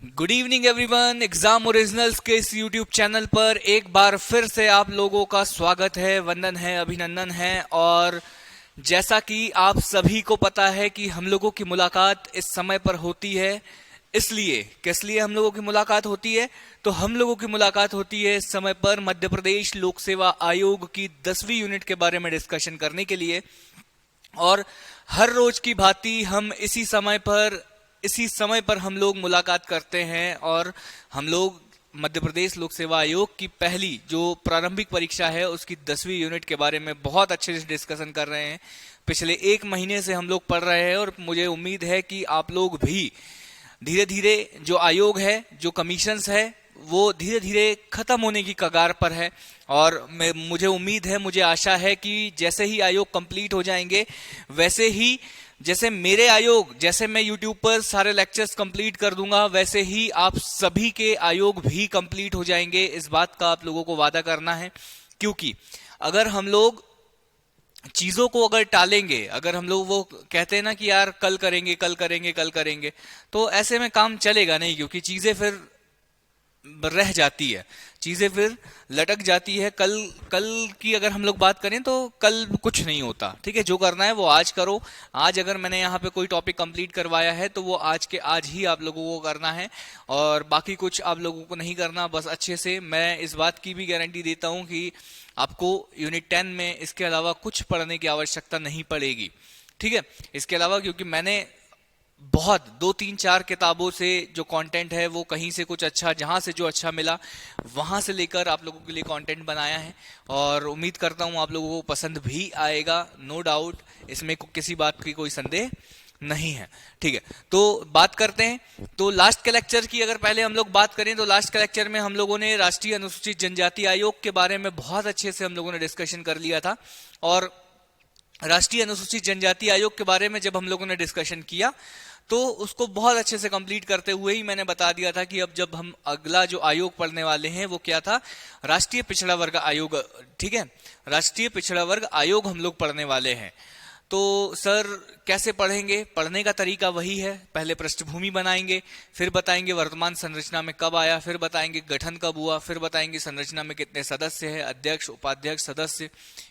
Good evening everyone. Exam originals के इस YouTube channel पर एक बार फिर से आप लोगों का स्वागत है, वंदन है, अभिनंदन है। और जैसा कि आप सभी को पता है कि हम लोगों की मुलाकात इस समय पर होती है। इसलिए किस लिए हम लोगों की मुलाकात होती है? तो हम लोगों की मुलाकात होती है इस समय पर मध्य प्रदेश लोक सेवा आयोग की 10वीं यूनिट के बारे में डिस्कशन करने के लिए। और हर रोज की भांति हम इसी समय पर हम लोग मुलाकात करते हैं और हम लोग मध्य प्रदेश लोक सेवा आयोग की पहली जो प्रारंभिक परीक्षा है उसकी 10वीं यूनिट के बारे में बहुत अच्छे से डिस्कशन कर रहे हैं। पिछले एक महीने से हम लोग पढ़ रहे हैं और मुझे उम्मीद है कि आप लोग भी धीरे धीरे जो आयोग है, जो कमीशंस है, वो धीरे धीरे खत्म होने की कगार पर है। और मुझे उम्मीद है, मुझे आशा है कि जैसे ही आयोग कंप्लीट हो जाएंगे, वैसे ही जैसे मैं यूट्यूब पर सारे लेक्चर्स कंप्लीट कर दूंगा, वैसे ही आप सभी के आयोग भी कंप्लीट हो जाएंगे। इस बात का आप लोगों को वादा करना है, क्योंकि अगर हम लोग चीजों को अगर टालेंगे, अगर हम लोग वो कहते हैं ना कि यार कल करेंगे कल करेंगे कल करेंगे, तो ऐसे में काम चलेगा नहीं, क्योंकि चीजें फिर रह जाती है, चीजें फिर लटक जाती है। कल कल की अगर हम लोग बात करें तो कल कुछ नहीं होता। ठीक है, जो करना है वो आज करो। आज अगर मैंने यहाँ पे कोई टॉपिक कंप्लीट करवाया है तो वो आज के आज ही आप लोगों को करना है, और बाकी कुछ आप लोगों को नहीं करना। बस अच्छे से मैं इस बात की भी गारंटी देता हूँ कि आपको यूनिट 10 में इसके अलावा कुछ पढ़ने की आवश्यकता नहीं पड़ेगी। ठीक है, इसके अलावा क्योंकि मैंने बहुत 2 3 4 किताबों से जो कंटेंट है वो कहीं से कुछ अच्छा, जहां से जो अच्छा मिला वहां से लेकर आप लोगों के लिए कंटेंट बनाया है, और उम्मीद करता हूं आप लोगों को पसंद भी आएगा। नो डाउट, इसमें किसी बात की कोई संदेह नहीं है। ठीक है, तो बात करते हैं। तो लास्ट के लेक्चर की अगर पहले हम लोग बात करें तो लास्ट के लेक्चर में हम लोगों ने राष्ट्रीय अनुसूचित जनजाति आयोग के बारे में बहुत अच्छे से हम लोगों ने डिस्कशन कर लिया था। और राष्ट्रीय अनुसूचित जनजाति आयोग के बारे में जब हम लोगों ने डिस्कशन किया तो उसको बहुत अच्छे से कंप्लीट करते हुए ही मैंने बता दिया था कि अब जब हम अगला जो आयोग पढ़ने वाले हैं वो क्या था, राष्ट्रीय पिछड़ा वर्ग आयोग। ठीक है, राष्ट्रीय पिछड़ा वर्ग आयोग हम लोग पढ़ने वाले हैं। तो सर कैसे पढ़ेंगे? पढ़ने का तरीका वही है, पहले पृष्ठभूमि बनाएंगे, फिर बताएंगे वर्तमान संरचना में कब आया, फिर बताएंगे गठन कब हुआ, फिर बताएंगे संरचना में कितने सदस्य हैं, अध्यक्ष, उपाध्यक्ष, सदस्य,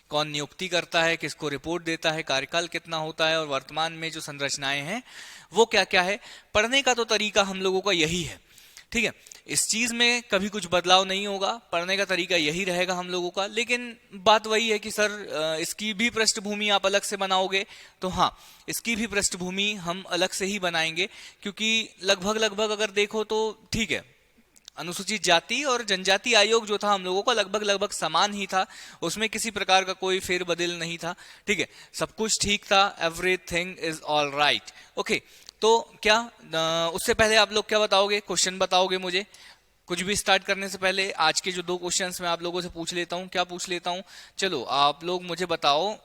कौन नियुक्ति करता है, किसको रिपोर्ट देता है, कार्यकाल कितना होता है, और वर्तमान में जो संरचनाएं हैं वो क्या क्या है। पढ़ने का तो तरीका हम लोगों का यही है। ठीक है, इस चीज में कभी कुछ बदलाव नहीं होगा, पढ़ने का तरीका यही रहेगा हम लोगों का। लेकिन बात वही है कि सर इसकी भी पृष्ठभूमि आप अलग से बनाओगे, तो हाँ, इसकी भी पृष्ठभूमि हम अलग से ही बनाएंगे, क्योंकि लगभग लगभग अगर देखो तो ठीक है, अनुसूचित जाति और जनजाति आयोग जो था हम लोगों का लगभग लगभग समान ही था, उसमें किसी प्रकार का कोई फेरबदल नहीं था। ठीक है, सब कुछ ठीक था, everything is all right. Okay, तो क्या उससे पहले आप लोग क्या बताओगे, क्वेश्चन बताओगे मुझे? कुछ भी स्टार्ट करने से पहले आज के जो 2 क्वेश्चंस मैं आप लोगों से पूछ लेता हूं। क्या पूछ लेता हूं? चलो आप लोग मुझे बताओ।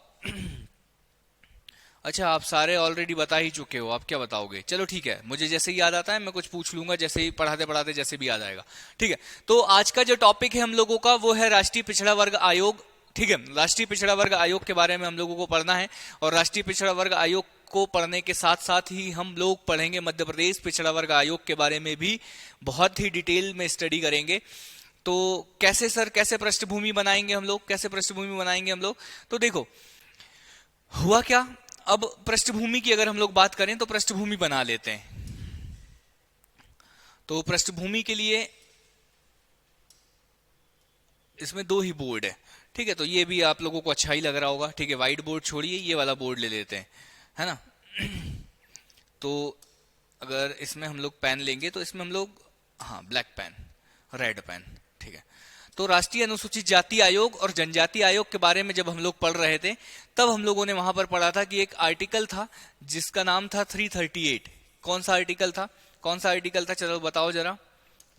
अच्छा, आप सारे ऑलरेडी बता ही चुके हो, आप क्या बताओगे? चलो ठीक है, मुझे जैसे ही याद आता है मैं कुछ पूछ लूंगा, जैसे ही पढ़ाते पढ़ाते जैसे भी याद आएगा। ठीक है, तो आज का जो टॉपिक है हम लोगों का वो है राष्ट्रीय पिछड़ा वर्ग आयोग। ठीक है, राष्ट्रीय पिछड़ा वर्ग आयोग के बारे में हम लोगों को पढ़ना है, और राष्ट्रीय पिछड़ा वर्ग आयोग को पढ़ने के साथ साथ ही हम लोग पढ़ेंगे मध्य प्रदेश पिछड़ा वर्ग आयोग के बारे में भी बहुत ही डिटेल में स्टडी करेंगे। तो कैसे सर, कैसे पृष्ठभूमि बनाएंगे हम लोग, कैसे पृष्ठभूमि बनाएंगे हम लोग? तो देखो हुआ क्या, अब पृष्ठभूमि की अगर हम लोग बात करें तो पृष्ठभूमि बना लेते हैं। तो पृष्ठभूमि के लिए इसमें 2 ही बोर्ड है। ठीक है, तो ये भी आप लोगों को अच्छा ही लग रहा होगा। ठीक है, व्हाइट बोर्ड छोड़िए, ये वाला बोर्ड ले लेते हैं, है ना। तो अगर इसमें हम लोग पेन लेंगे तो इसमें हम लोग, हाँ, ब्लैक पेन, रेड पेन। ठीक है, तो राष्ट्रीय अनुसूचित जाति आयोग और जनजाति आयोग के बारे में जब हम लोग पढ़ रहे थे तब हम लोगों ने वहां पर पढ़ा था कि एक आर्टिकल था जिसका नाम था 338। कौन सा आर्टिकल था? कौन सा आर्टिकल था, चलो बताओ जरा।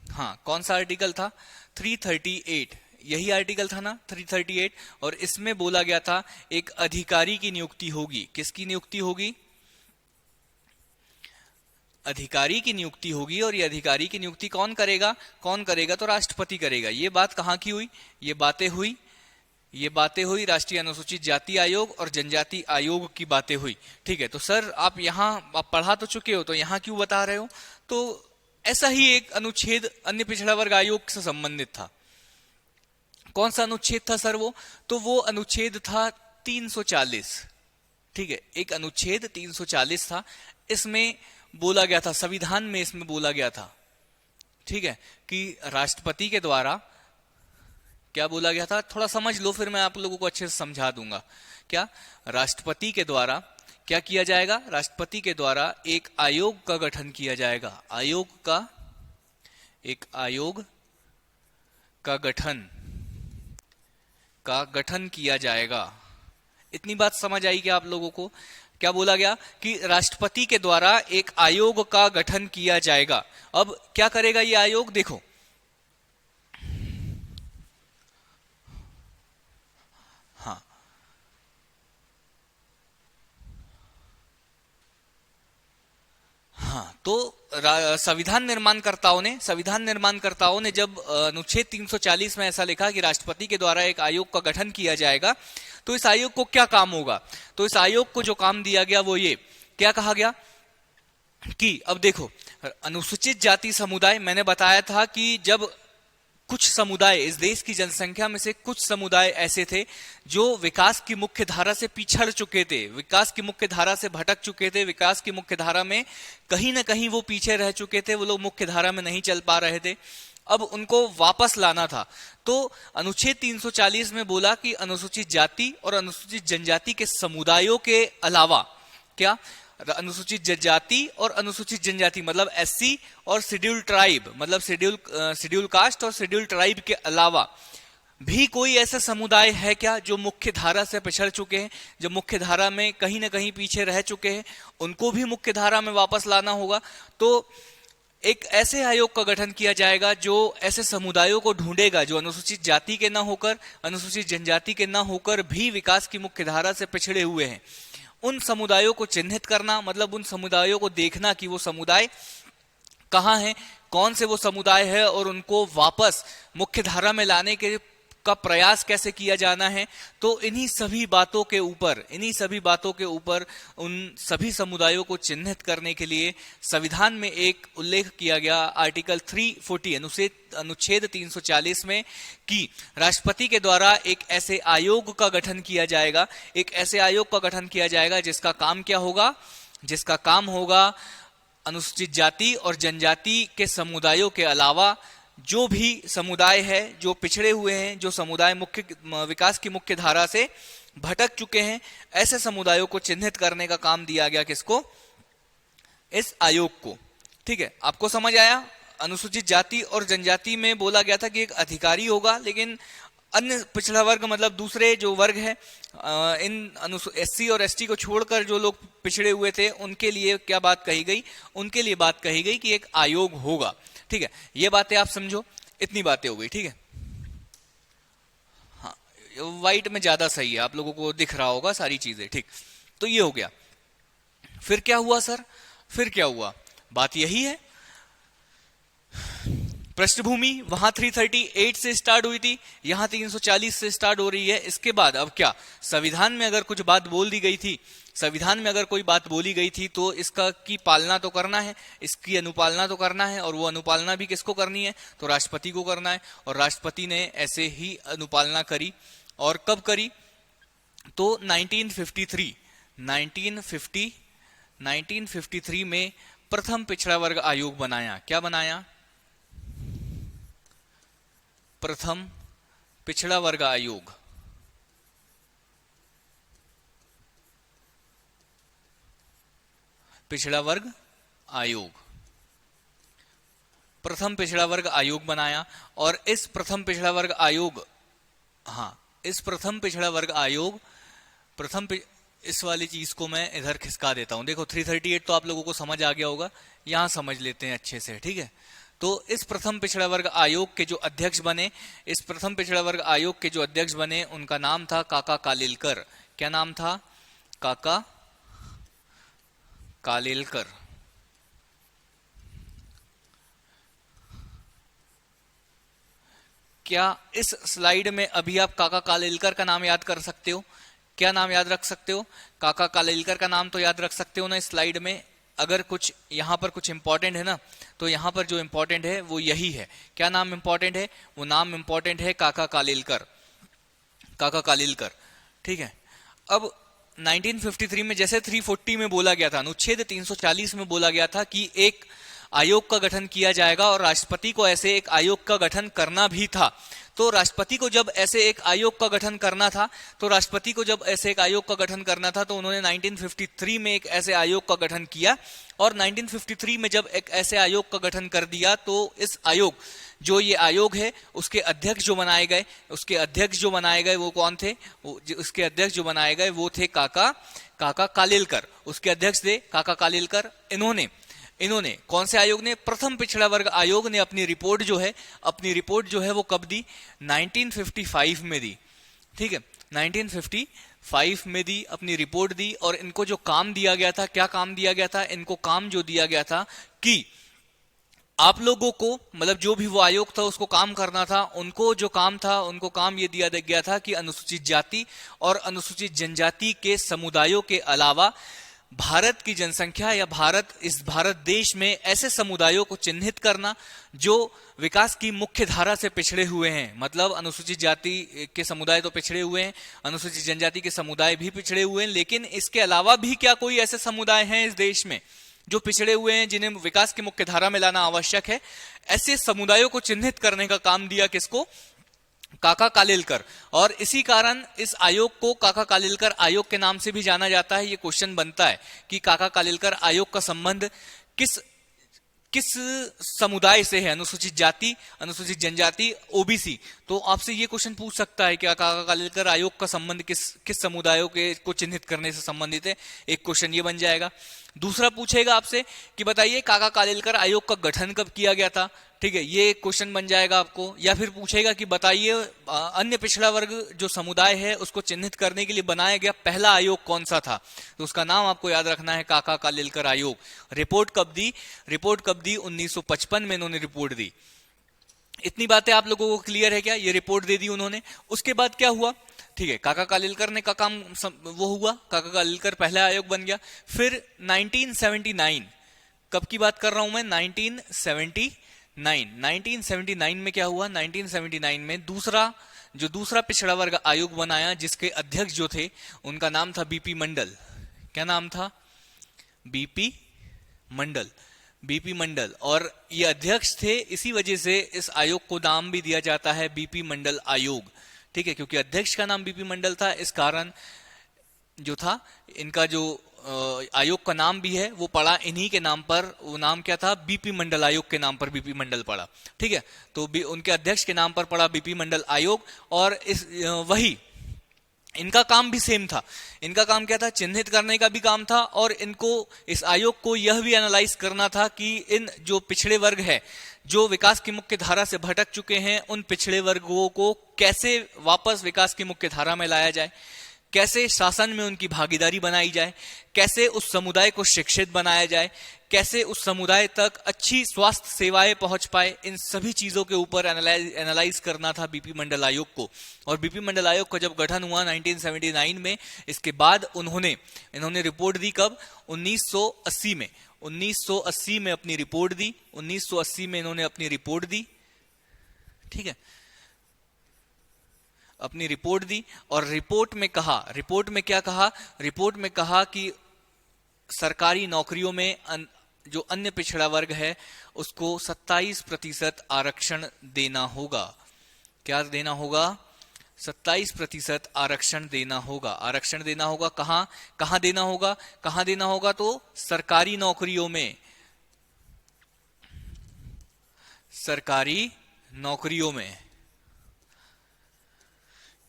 हाँ, कौन सा आर्टिकल था? 338, यही आर्टिकल था ना, 338। और इसमें बोला गया था एक अधिकारी की नियुक्ति होगी। किसकी नियुक्ति होगी? अधिकारी की नियुक्ति होगी, और ये अधिकारी की नियुक्ति कौन करेगा? कौन करेगा? तो राष्ट्रपति करेगा। ये बात कहाँ की हुई? ये बातें हुई राष्ट्रीय अनुसूचित जाति आयोग और जनजाति आयोग की बातें हुई। ठीक है, तो सर आप यहाँ आप पढ़ा तो चुके हो, तो यहाँ क्यों बता रहे हो? तो ऐसा ही एक अनुच्छेद अन्य पिछड़ा वर्ग आयोग से संबंधित था। कौन सा अनुच्छेद था सर वो? तो वो अनुच्छेद था 340। ठीक है, एक अनुच्छेद 340 था। इसमें बोला गया था, संविधान में इसमें बोला गया था, ठीक है, कि राष्ट्रपति के द्वारा क्या बोला गया था, थोड़ा समझ लो फिर मैं आप लोगों को अच्छे से समझा दूंगा। क्या राष्ट्रपति के द्वारा क्या किया जाएगा? राष्ट्रपति के द्वारा एक आयोग का गठन किया जाएगा। एक आयोग का गठन किया जाएगा। इतनी बात समझ आई क्या आप लोगों को? क्या बोला गया कि राष्ट्रपति के द्वारा एक आयोग का गठन किया जाएगा। अब क्या करेगा ये आयोग? देखो, हाँ, तो संविधान निर्माणकर्ताओं ने जब अनुच्छेद 340 में ऐसा लिखा कि राष्ट्रपति के द्वारा एक आयोग का गठन किया जाएगा, तो इस आयोग को क्या काम होगा? तो इस आयोग को जो काम दिया गया वो ये क्या कहा गया कि अब देखो, अनुसूचित जाति समुदाय, मैंने बताया था कि जब कुछ समुदाय, इस देश की जनसंख्या में से कुछ समुदाय ऐसे थे जो विकास की मुख्य धारा से पिछड़ चुके थे, विकास की मुख्य धारा से भटक चुके थे, विकास की मुख्य धारा में कहीं ना कहीं वो पीछे रह चुके थे, वो लोग मुख्य धारा में नहीं चल पा रहे थे, अब उनको वापस लाना था। तो अनुच्छेद 340 में बोला कि अनुसूचित जाति और अनुसूचित जनजाति के समुदायों के अलावा, क्या अनुसूचित जनजाति और अनुसूचित जनजाति मतलब एससी और शेड्यूल ट्राइब मतलब शेड्यूल कास्ट और शेड्यूल ट्राइब के अलावा भी कोई ऐसा समुदाय है क्या जो मुख्य धारा से पिछड़ चुके हैं, जो मुख्य धारा में कहीं ना कहीं पीछे रह चुके हैं, उनको भी मुख्य धारा में वापस लाना होगा। तो एक ऐसे आयोग का गठन किया जाएगा जो ऐसे समुदायों को ढूंढेगा जो अनुसूचित जाति के ना होकर, अनुसूचित जनजाति के ना होकर भी विकास की मुख्य धारा से पिछड़े हुए हैं। उन समुदायों को चिन्हित करना मतलब उन समुदायों को देखना कि वो समुदाय कहाँ हैं, कौन से वो समुदाय है, और उनको वापस मुख्य धारा में लाने के का प्रयास कैसे किया जाना है। तो इन्हीं सभी बातों के ऊपर उन सभी समुदायों को चिन्हित करने के लिए संविधान में एक उल्लेख किया गया आर्टिकल 340 अनुच्छेद 340 में कि राष्ट्रपति के द्वारा एक ऐसे आयोग का गठन किया जाएगा जिसका काम क्या होगा? जिसका काम होगा अनुसूचित जाति और जनजाति के समुदायों के अलावा जो भी समुदाय है जो पिछड़े हुए हैं, जो समुदाय मुख्य विकास की मुख्य धारा से भटक चुके हैं, ऐसे समुदायों को चिन्हित करने का काम दिया गया किसको? इस आयोग को। ठीक है, आपको समझ आया? अनुसूचित जाति और जनजाति में बोला गया था कि एक अधिकारी होगा, लेकिन अन्य पिछड़ा वर्ग मतलब दूसरे जो वर्ग है इन एससी और एसटी को छोड़कर जो लोग पिछड़े हुए थे उनके लिए क्या बात कही गई? उनके लिए बात कही गई कि एक आयोग होगा। ठीक है, ये बातें आप समझो, इतनी बातें हो गई। ठीक है, हाँ, व्हाइट में ज्यादा सही है, आप लोगों को दिख रहा होगा सारी चीजें। ठीक, तो ये हो गया। फिर क्या हुआ सर? फिर क्या हुआ? बात यही है, पृष्ठभूमि वहां 338 से स्टार्ट हुई थी, यहां 340 से स्टार्ट हो रही है। इसके बाद अब क्या? संविधान में अगर कुछ बात बोल दी गई थी, संविधान में अगर कोई बात बोली गई थी तो इसका की पालना तो करना है, इसकी अनुपालना तो करना है, और वो अनुपालना भी किसको करनी है? तो राष्ट्रपति को करना है। और राष्ट्रपति ने ऐसे ही अनुपालना करी। और कब करी? तो 1953 में प्रथम पिछड़ा वर्ग आयोग बनाया। क्या बनाया? प्रथम पिछड़ा वर्ग आयोग। पिछड़ा वर्ग आयोग, प्रथम पिछड़ा वर्ग आयोग बनाया। और इस प्रथम पिछड़ा वर्ग आयोग, इस प्रथम पिछड़ा वर्ग आयोग, इस वाली चीज को मैं इधर खिसका देता हूं। देखो 338 तो आप लोगों को समझ आ गया होगा, यहां समझ लेते हैं अच्छे से। ठीक है, तो इस प्रथम पिछड़ा वर्ग आयोग के जो अध्यक्ष बने, उनका नाम था काका कालेलकर। क्या नाम था? काका कालेलकर। क्या इस स्लाइड में अभी आप काका कालेलकर का नाम याद कर सकते हो? क्या नाम याद रख सकते हो? काका कालेलकर का नाम तो याद रख सकते हो ना इस स्लाइड में? अगर कुछ यहाँ पर कुछ इंपॉर्टेंट है ना, तो यहाँ पर जो इंपॉर्टेंट है वो यही है। क्या नाम इंपॉर्टेंट है? वो नाम इंपॉर्टेंट है काका कालेलकर, काका कालेलकर। ठीक है। अब 1953 में जैसे 340 में बोला गया था, अनुच्छेद 340 में बोला गया था कि एक आयोग का गठन किया जाएगा और राष्ट्रपति को ऐसे एक आयोग का गठन करना भी था। तो राष्ट्रपति को जब ऐसे एक आयोग का गठन करना था तो उन्होंने 1953 में एक ऐसे आयोग का गठन किया। और 1953 में जब एक ऐसे आयोग का गठन कर दिया तो इस आयोग, जो ये आयोग है, उसके अध्यक्ष जो बनाए गए वो कौन थे? उसके अध्यक्ष जो बनाए गए वो थे काका कालेलकर। उसके अध्यक्ष थे काका कालेलकर। इन्होंने कौन से आयोग ने? प्रथम पिछड़ा वर्ग आयोग ने अपनी रिपोर्ट जो है वो कब दी? 1955 में दी। ठीक है, 1955 में दी, अपनी रिपोर्ट दी। और इनको जो काम दिया गया था, क्या काम दिया गया था? इनको काम जो दिया गया था कि आप लोगों को, मतलब जो भी वो आयोग था उसको काम करना था, उनको काम ये दिया गया था कि अनुसूचित जाति और अनुसूचित जनजाति के समुदायों के अलावा भारत की जनसंख्या या इस भारत देश में ऐसे समुदायों को चिन्हित करना जो विकास की मुख्य धारा से पिछड़े हुए हैं। मतलब अनुसूचित जाति के समुदाय तो पिछड़े हुए हैं, अनुसूचित जनजाति के समुदाय भी पिछड़े हुए हैं, लेकिन इसके अलावा भी क्या कोई ऐसे समुदाय हैं इस देश में जो पिछड़े हुए हैं, जिन्हें विकास की मुख्य धारा में लाना आवश्यक है? ऐसे समुदायों को चिन्हित करने का काम दिया किसको? काका कालेलकर। और इसी कारण इस आयोग को काका कालेलकर आयोग के नाम से भी जाना जाता है। ये क्वेश्चन बनता है कि काका कालेलकर आयोग का संबंध किस समुदाय से है? अनुसूचित जाति, अनुसूचित जनजाति, ओबीसी। तो आपसे ये क्वेश्चन पूछ सकता है कि काका कालेलकर आयोग का संबंध किस समुदायों के को चिन्हित करने से संबंधित है। एक क्वेश्चन ये बन जाएगा। दूसरा पूछेगा आपसे कि बताइए काका कालेलकर आयोग का गठन कब किया गया था? ठीक है, ये एक क्वेश्चन बन जाएगा आपको। या फिर पूछेगा कि बताइए अन्य पिछड़ा वर्ग जो समुदाय है उसको चिन्हित करने के लिए बनाया गया पहला आयोग कौन सा था? तो उसका नाम आपको याद रखना है, काका कालेलकर आयोग। रिपोर्ट कब दी? 1955 में इन्होंने रिपोर्ट दी। इतनी बातें आप लोगों को क्लियर है क्या? ये रिपोर्ट दे दी उन्होंने। उसके बाद क्या हुआ? ठीक है, काका कालेलकर ने का काम वो हुआ, काका कालेलकर पहला आयोग बन गया। फिर 1979, कब की बात कर रहा हूं मैं? 1979 में क्या हुआ? 1979 में दूसरा पिछड़ा वर्ग आयोग बनाया, जिसके अध्यक्ष जो थे उनका नाम था बीपी मंडल। क्या नाम था? बीपी मंडल। और ये अध्यक्ष थे, इसी वजह से इस आयोग को नाम भी दिया जाता है बीपी मंडल आयोग। ठीक है, क्योंकि अध्यक्ष का नाम बीपी मंडल था, इस कारण जो था इनका जो आयोग का नाम भी है वो पड़ा इन्हीं के नाम पर। वो नाम क्या था? बीपी मंडल आयोग के नाम पर बीपी मंडल पड़ा। ठीक है, तो उनके अध्यक्ष के नाम पर पड़ा बीपी मंडल आयोग। और वही इनका काम भी सेम था। इनका काम क्या था? चिन्हित करने का भी काम था, और इनको, इस आयोग को यह भी एनालाइज करना था कि इन जो पिछड़े वर्ग है, जो विकास की मुख्य धारा से भटक चुके हैं, उन पिछड़े वर्गों को कैसे वापस विकास की मुख्य धारा में लाया जाए, कैसे शासन में उनकी भागीदारी बनाई जाए, कैसे उस समुदाय को शिक्षित बनाया जाए, कैसे उस समुदाय तक अच्छी स्वास्थ्य सेवाएं पहुंच पाए। इन सभी चीजों के ऊपर एनालाइज करना था बीपी मंडल आयोग को। और बीपी मंडल आयोग का जब गठन हुआ 1979 में, इसके बाद इन्होंने रिपोर्ट दी कब? 1980 में। 1980 में अपनी रिपोर्ट दी। 1980 में इन्होंने अपनी रिपोर्ट दी। ठीक है, अपनी रिपोर्ट दी। और रिपोर्ट में क्या कहा? रिपोर्ट में कहा कि सरकारी नौकरियों में जो अन्य पिछड़ा वर्ग है उसको 27% आरक्षण देना होगा। क्या देना होगा? 27% आरक्षण देना होगा। आरक्षण देना होगा कहां देना होगा? तो सरकारी नौकरियों में, सरकारी नौकरियों में।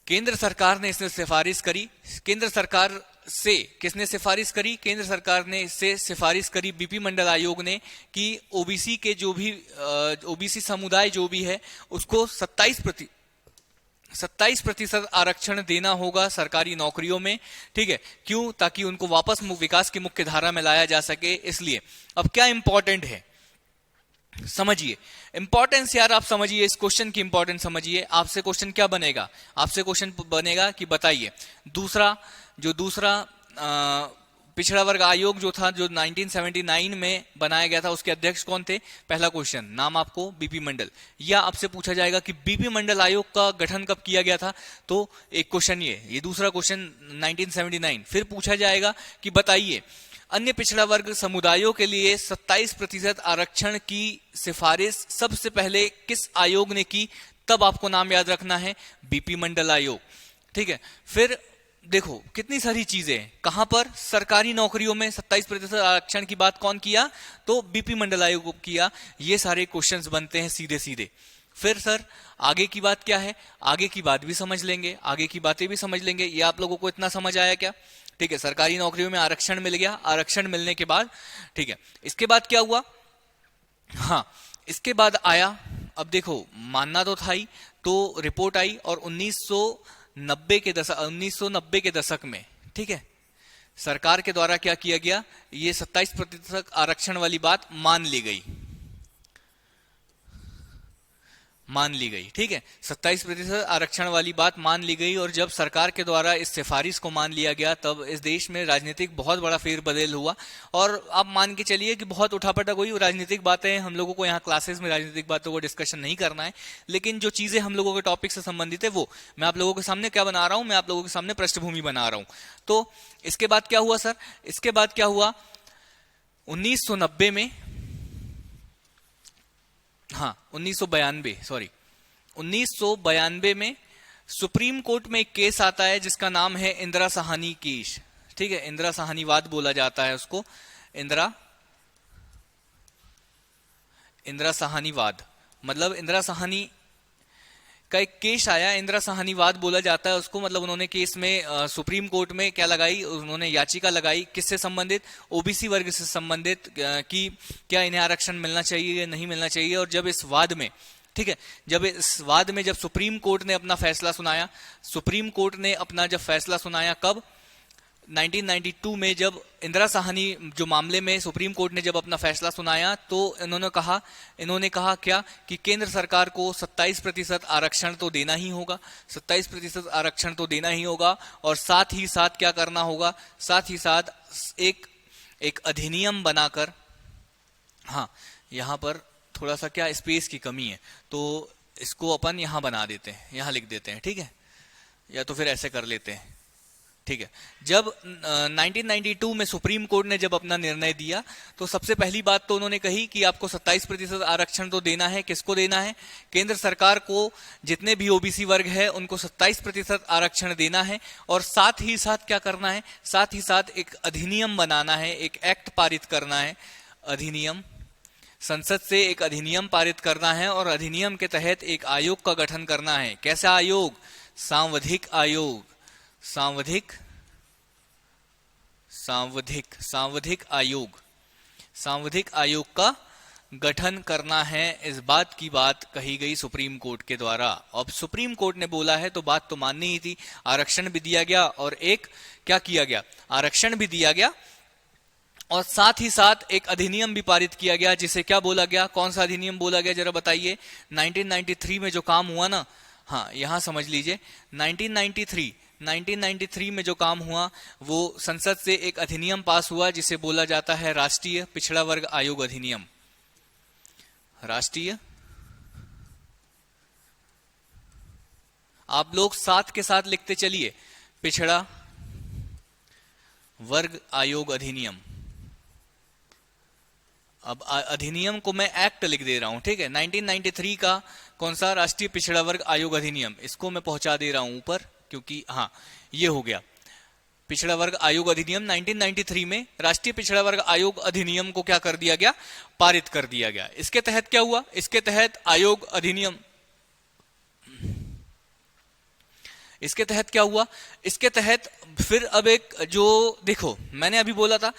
केंद्र सरकार ने इसमें सिफारिश करी। केंद्र सरकार से किसने सिफारिश करी? केंद्र सरकार ने इससे सिफारिश करी बीपी मंडल आयोग ने कि ओबीसी के जो भी ओबीसी समुदाय जो भी है उसको 27% आरक्षण देना होगा सरकारी नौकरियों में। ठीक है, क्यों? ताकि उनको वापस विकास की मुख्य धारा में लाया जा सके, इसलिए। अब क्या इंपॉर्टेंट है समझिए, इंपॉर्टेंस यार आप समझिए, इस क्वेश्चन की इंपॉर्टेंस समझिए। आपसे क्वेश्चन क्या बनेगा? आपसे क्वेश्चन बनेगा कि बताइए दूसरा पिछड़ा वर्ग आयोग जो था, जो 1979 में बनाया गया था, उसके अध्यक्ष कौन थे? पहला क्वेश्चन, नाम आपको बीपी मंडल। या आपसे पूछा जाएगा कि बीपी मंडल आयोग का गठन कब किया गया था, तो एक क्वेश्चन ये दूसरा क्वेश्चन 1979। फिर पूछा जाएगा कि बताइए अन्य पिछड़ा वर्ग समुदायों के लिए 27% आरक्षण की सिफारिश सबसे पहले किस आयोग ने की? तब आपको नाम याद रखना है, बीपी मंडल आयोग। ठीक है, फिर देखो कितनी सारी चीजें, कहां पर? सरकारी नौकरियों में 27% आरक्षण की बात कौन किया? तो बीपी मंडल आयोग को किया। ये सारे क्वेश्चंस बनते हैं सीधे सीधे। फिर सर आगे की बात क्या है? आगे की बात भी समझ लेंगे, आगे की बातें भी समझ लेंगे। ये आप लोगों को इतना समझ आया क्या? ठीक है, सरकारी नौकरियों में आरक्षण मिल गया। आरक्षण मिलने के बाद ठीक है, इसके बाद क्या हुआ? हाँ, इसके बाद आया, अब देखो मानना तो था ही, तो रिपोर्ट आई और 1990 के दशक में, ठीक है, सरकार के द्वारा क्या किया गया? ये 27% आरक्षण वाली बात मान ली गई। ठीक है, 27% आरक्षण वाली बात मान ली गई। और जब सरकार के द्वारा इस सिफारिश को मान लिया गया, तब इस देश में राजनीतिक बहुत बड़ा फेरबदल हुआ। और आप मान के चलिए कि बहुत उठापटक हुई। राजनीतिक बातें हम लोगों को यहाँ क्लासेस में राजनीतिक बातों को डिस्कशन नहीं करना है, लेकिन जो चीजें हम लोगों के टॉपिक से संबंधित है वो मैं आप लोगों के सामने क्या बना रहा हूं, मैं आप लोगों के सामने पृष्ठभूमि बना रहा हूं। तो इसके बाद क्या हुआ सर? इसके बाद क्या हुआ? 1990 में, हाँ 1992 में सुप्रीम कोर्ट में एक केस आता है जिसका नाम है इंदिरा साहनी केस। ठीक है, इंदिरा साहनीवाद बोला जाता है उसको, इंदिरा साहनीवाद, मतलब इंदिरा साहनी का एक केस आया, इंदिरा साहनीवाद बोला जाता है उसको। मतलब उन्होंने केस में सुप्रीम कोर्ट में क्या लगाई? उन्होंने याचिका लगाई, किससे संबंधित? ओबीसी वर्ग से संबंधित, कि क्या इन्हें आरक्षण मिलना चाहिए या नहीं मिलना चाहिए। और जब इस वाद में, ठीक है, जब सुप्रीम कोर्ट ने अपना फैसला सुनाया, सुप्रीम कोर्ट ने अपना जब फैसला सुनाया कब? 1992 में, जब इंदिरा साहनी जो मामले में सुप्रीम कोर्ट ने जब अपना फैसला सुनाया, तो इन्होंने कहा क्या? कि केंद्र सरकार को 27% आरक्षण तो देना ही होगा, 27% आरक्षण तो देना ही होगा। और साथ ही साथ क्या करना होगा? साथ ही साथ एक अधिनियम बनाकर, हाँ यहां पर थोड़ा सा क्या स्पेस की कमी है, तो इसको अपन यहां बना देते हैं, यहां लिख देते हैं, ठीक है, या तो फिर ऐसे कर लेते हैं, ठीक है। जब 1992 में सुप्रीम कोर्ट ने जब अपना निर्णय दिया, तो सबसे पहली बात तो उन्होंने कही कि आपको 27% आरक्षण तो देना है। किसको देना है? केंद्र सरकार को। जितने भी ओबीसी वर्ग है उनको 27% आरक्षण देना है। और साथ ही साथ क्या करना है? साथ ही साथ एक अधिनियम बनाना है, एक एक्ट पारित करना है, अधिनियम, संसद से एक अधिनियम पारित करना है। और अधिनियम के तहत एक आयोग का गठन करना है। कैसा आयोग? सांविधिक आयोग, सांविधिक आयोग का गठन करना है। इस बात की बात कही गई सुप्रीम कोर्ट के द्वारा। अब सुप्रीम कोर्ट ने बोला है तो बात तो माननी ही थी। आरक्षण भी दिया गया और एक क्या किया गया? आरक्षण भी दिया गया और साथ ही साथ एक अधिनियम भी पारित किया गया, जिसे क्या बोला गया? कौन सा अधिनियम बोला गया जरा बताइए? 1993 में जो काम हुआ ना, हाँ यहां समझ लीजिए, 1993 में जो काम हुआ वो संसद से एक अधिनियम पास हुआ जिसे बोला जाता है राष्ट्रीय पिछड़ा वर्ग आयोग अधिनियम। राष्ट्रीय, आप लोग साथ के साथ लिखते चलिए, पिछड़ा वर्ग आयोग अधिनियम। अब अधिनियम को मैं एक्ट लिख दे रहा हूं, ठीक है। 1993 का कौन सा? राष्ट्रीय पिछड़ा वर्ग आयोग अधिनियम। इसको मैं पहुंचा दे रहा हूं ऊपर, क्योंकि हाँ ये हो गया पिछड़ा वर्ग आयोग अधिनियम। 1993 में राष्ट्रीय पिछड़ा वर्ग आयोग अधिनियम को क्या कर दिया गया? पारित कर दिया गया। इसके तहत क्या हुआ? इसके तहत आयोग अधिनियम, इसके तहत क्या हुआ? इसके तहत फिर अब एक जो देखो मैंने अभी बोला था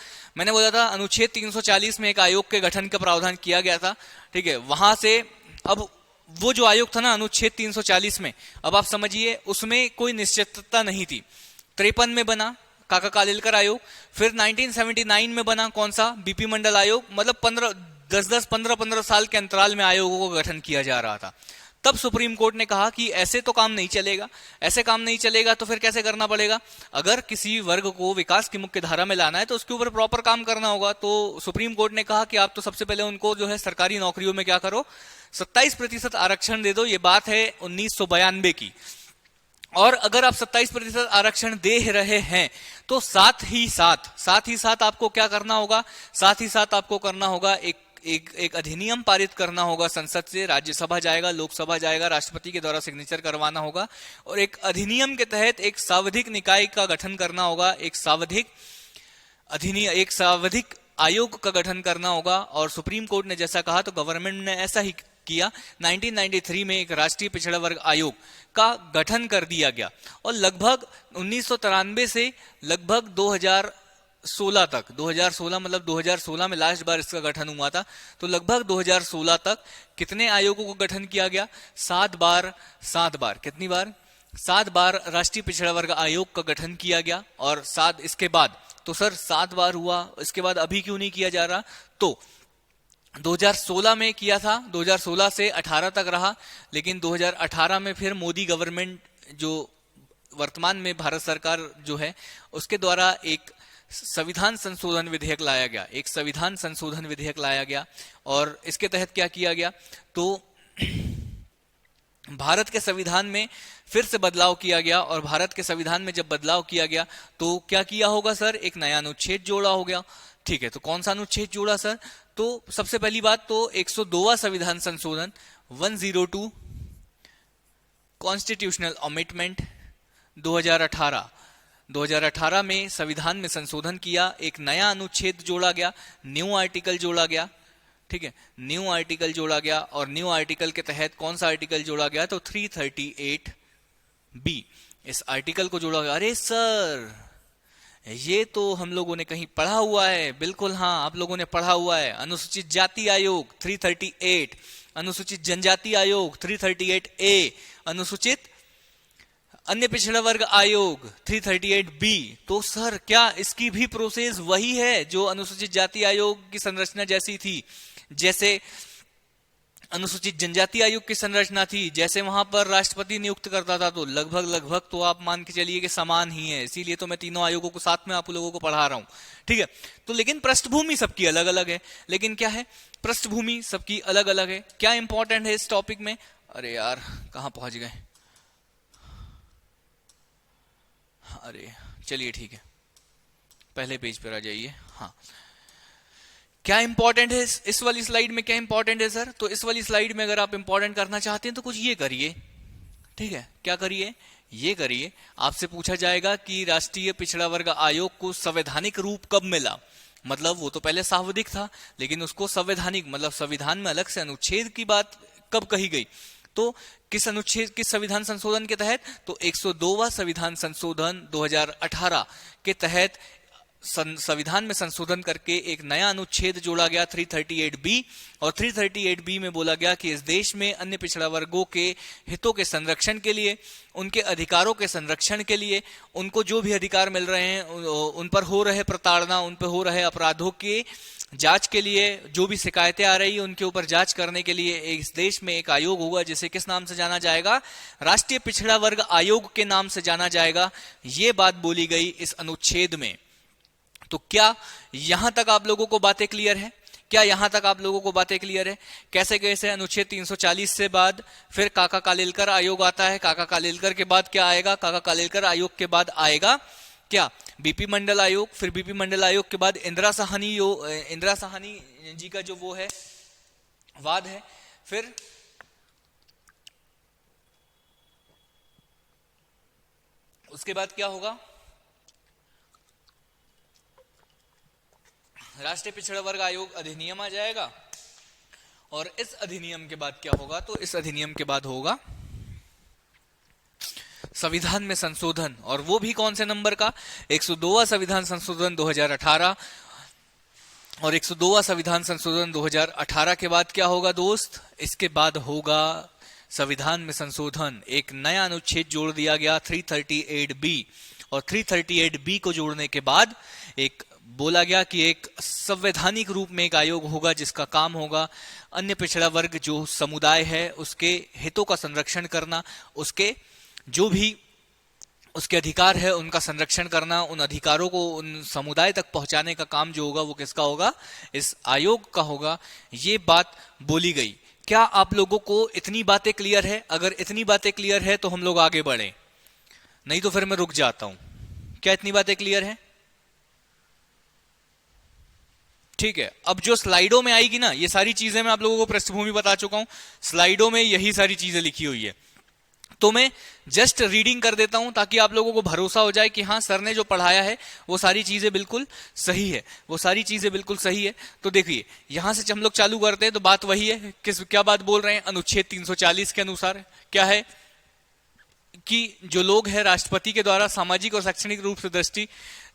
अनुच्छेद 340 में एक आयोग के गठन का प्रावधान किया गया था, ठीक है। वहां से अब वो जो आयोग था ना अनुच्छेद 340 में, अब आप समझिए उसमें कोई निश्चितता नहीं थी। 53 में बना काका कालेलकर आयोग, फिर 1979 में बना कौन सा? बीपी मंडल आयोग। मतलब 15 साल के अंतराल में आयोगों का गठन किया जा रहा था। तब सुप्रीम कोर्ट ने कहा कि ऐसे तो काम नहीं चलेगा, ऐसे काम नहीं चलेगा तो फिर कैसे करना पड़ेगा, अगर किसी वर्ग को विकास की मुख्य धारा में लाना है तो उसके ऊपर प्रॉपर काम करना होगा। तो सुप्रीम कोर्ट ने कहा कि आप तो सबसे पहले उनको जो है सरकारी नौकरियों में क्या करो, 27% आरक्षण दे दो। ये बात है 1992 की। और अगर आप 27% आरक्षण दे रहे हैं तो साथ ही साथ आपको क्या करना होगा, साथ ही साथ आपको करना होगा एक अधिनियम पारित करना होगा संसद से, राज्यसभा जाएगा, लोकसभा जाएगा, राष्ट्रपति के द्वारा सिग्नेचर करवाना होगा और एक अधिनियम के तहत एक सावधिक निकाय का गठन करना होगा, एक सावधिक आयोग का गठन करना होगा। और सुप्रीम कोर्ट ने जैसा कहा तो गवर्नमेंट ने ऐसा ही किया। 1993 में एक राष्ट्रीय पिछड़ा वर्ग आयोग का गठन कर दिया गया और लगभग 1993 से लगभग 2016 तक, 2016 मतलब 2016 में लास्ट बार इसका गठन हुआ था, तो लगभग 2016 तक कितने आयोगों को गठन किया गया, 7 बार। कितनी बार? 7 बार राष्ट्रीय पिछड़ा वर्ग आयोग का गठन किया गया। और 7 इसके बाद तो सर 7 बार हुआ, इसके बाद अभी क्यों नहीं किया जा रहा? तो 2016 में किया था, 2016 से 18 तक रहा, लेकिन 2018 में फिर मोदी गवर्नमेंट जो वर्तमान में भारत सरकार जो है उसके द्वारा एक संविधान संशोधन विधेयक लाया गया। और इसके तहत क्या किया गया, तो भारत के संविधान में फिर से बदलाव किया गया। और भारत के संविधान में जब बदलाव किया गया तो क्या किया होगा सर, एक नया अनुच्छेद जोड़ा हो गया। ठीक है, तो कौन सा अनुच्छेद जोड़ा सर? तो सबसे पहली बात तो 102वां संविधान संशोधन 102 कॉन्स्टिट्यूशनल अमेंडमेंट 2018 में संविधान में संशोधन किया, एक नया अनुच्छेद जोड़ा गया, न्यू आर्टिकल जोड़ा गया। ठीक है, न्यू आर्टिकल जोड़ा गया। और न्यू आर्टिकल के तहत कौन सा आर्टिकल जोड़ा गया, तो 338B, इस आर्टिकल को जोड़ा गया। अरे सर ये तो हम लोगों ने कहीं पढ़ा हुआ है। बिल्कुल हाँ, आप लोगों ने पढ़ा हुआ है। अनुसूचित जाति आयोग 338, अनुसूचित जनजाति आयोग 338A, अनुसूचित अन्य पिछड़ा वर्ग आयोग 338B। तो सर क्या इसकी भी प्रोसेस वही है जो अनुसूचित जाति आयोग की संरचना जैसी थी, जैसे अनुसूचित जनजाति आयोग की संरचना थी, जैसे वहां पर राष्ट्रपति नियुक्त करता था? तो लगभग तो आप मान के चलिए कि समान ही है। इसीलिए तो मैं तीनों आयोगों को साथ में आप लोगों को पढ़ा रहा हूं। ठीक है, तो लेकिन पृष्ठभूमि सबकी अलग अलग है। लेकिन क्या है, पृष्ठभूमि सबकी अलग अलग है। क्या इंपॉर्टेंट है इस टॉपिक में? अरे यार कहां पहुंच गए? अरे चलिए ठीक है, पहले पेज पर आ जाइए। हाँ, क्या इंपॉर्टेंट है इस वाली स्लाइड में? क्या इंपॉर्टेंट है सर? तो इस वाली स्लाइड में अगर आप इंपॉर्टेंट करना चाहते हैं तो कुछ ये करिए। ठीक है, क्या करिए? ये करिए, आपसे पूछा जाएगा कि राष्ट्रीय पिछड़ा वर्ग आयोग को संवैधानिक रूप कब मिला। मतलब वो तो पहले सावधिक था, लेकिन उसको संवैधानिक मतलब संविधान में अलग से अनुच्छेद की बात कब कही गई? तो किस अनुच्छेद, किस संविधान संशोधन के तहत? तो 102वां संविधान संशोधन 2018 के तहत संविधान में संशोधन करके एक नया अनुच्छेद जोड़ा गया 338B। और 338B में बोला गया कि इस देश में अन्य पिछड़ा वर्गों के हितों के संरक्षण के लिए, उनके अधिकारों के संरक्षण के लिए, उनको जो भी अधिकार मिल रहे हैं उन पर हो रहे प्रताड़ना, उन पर हो रहे अपराधों के जांच के लिए, जो भी शिकायतें आ रही है उनके ऊपर जांच करने के लिए इस देश में एक आयोग होगा जिसे किस नाम से जाना जाएगा? राष्ट्रीय पिछड़ा वर्ग आयोग के नाम से जाना जाएगा। ये बात बोली गई इस अनुच्छेद में। तो क्या यहां तक आप लोगों को बातें क्लियर है? क्या यहां तक आप लोगों को बातें क्लियर है? कैसे अनुच्छेद 340 से बाद फिर काका कालेलकर आयोग आता है। काका कालेलकर के बाद क्या आएगा? काका कालेलकर आयोग के बाद आएगा क्या? बीपी मंडल आयोग। फिर बीपी मंडल आयोग के बाद इंदिरा साहनी जी का जो वो है वाद है। फिर उसके बाद क्या होगा? राष्ट्रीय पिछड़ा वर्ग आयोग अधिनियम आ जाएगा। और इस अधिनियम के बाद क्या होगा? तो इस अधिनियम के बाद होगा संविधान में संशोधन। और वो भी कौन से नंबर का? 102वां संविधान संशोधन 2018। और 102वां संविधान संशोधन 2018 के बाद क्या होगा दोस्त? इसके बाद होगा संविधान में संशोधन, एक नया अनुच्छेद जोड़ दिया गया 338B। और 338B को जोड़ने के बाद एक बोला गया कि एक संवैधानिक रूप में एक आयोग होगा जिसका काम होगा अन्य पिछड़ा वर्ग जो समुदाय है उसके हितों का संरक्षण करना, उसके जो भी उसके अधिकार है उनका संरक्षण करना, उन अधिकारों को उन समुदाय तक पहुंचाने का काम जो होगा वो किसका होगा, इस आयोग का होगा। ये बात बोली गई। क्या आप लोगों को इतनी बातें क्लियर है? अगर इतनी बातें क्लियर है तो हम लोग आगे बढ़े, नहीं तो फिर मैं रुक जाता हूं। क्या इतनी बातें क्लियर है? ठीक है। अब जो स्लाइडों में आएगी ना, ये सारी चीजें मैं आप लोगों को पृष्ठभूमि बता चुका हूं, स्लाइडों में यही सारी चीजें लिखी हुई है, तो मैं जस्ट रीडिंग कर देता हूं ताकि आप लोगों को भरोसा हो जाए कि हाँ सर ने जो पढ़ाया है वो सारी चीजें बिल्कुल सही है, वो सारी चीजें बिल्कुल सही है। तो देखिए यहां से हम लोग चालू करते हैं तो बात वही है, क्या बात बोल रहे हैं? अनुच्छेद 340 के अनुसार क्या है कि जो लोग हैं राष्ट्रपति के द्वारा सामाजिक और शैक्षणिक रूप से दृष्टि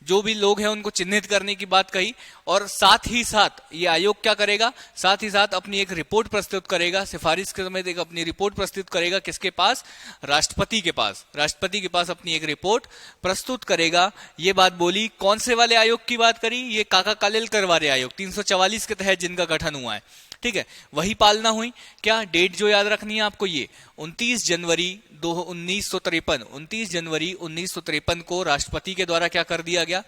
जो भी लोग हैं उनको चिन्हित करने की बात कही, और साथ ही साथ ये आयोग क्या करेगा, साथ ही साथ अपनी एक रिपोर्ट प्रस्तुत करेगा, सिफारिश के समय एक अपनी रिपोर्ट प्रस्तुत करेगा। किसके पास? राष्ट्रपति के पास। राष्ट्रपति के पास अपनी एक रिपोर्ट प्रस्तुत करेगा। ये बात बोली। कौन से वाले आयोग की बात करी? ये काका कालेलकर वाले आयोग 344 के तहत जिनका गठन हुआ है। ठीक है, वही पालना हुई। क्या डेट जो याद रखनी है आपको, ये 29 जनवरी 1953 को राष्ट्रपति के द्वारा क्या कर दिया गया?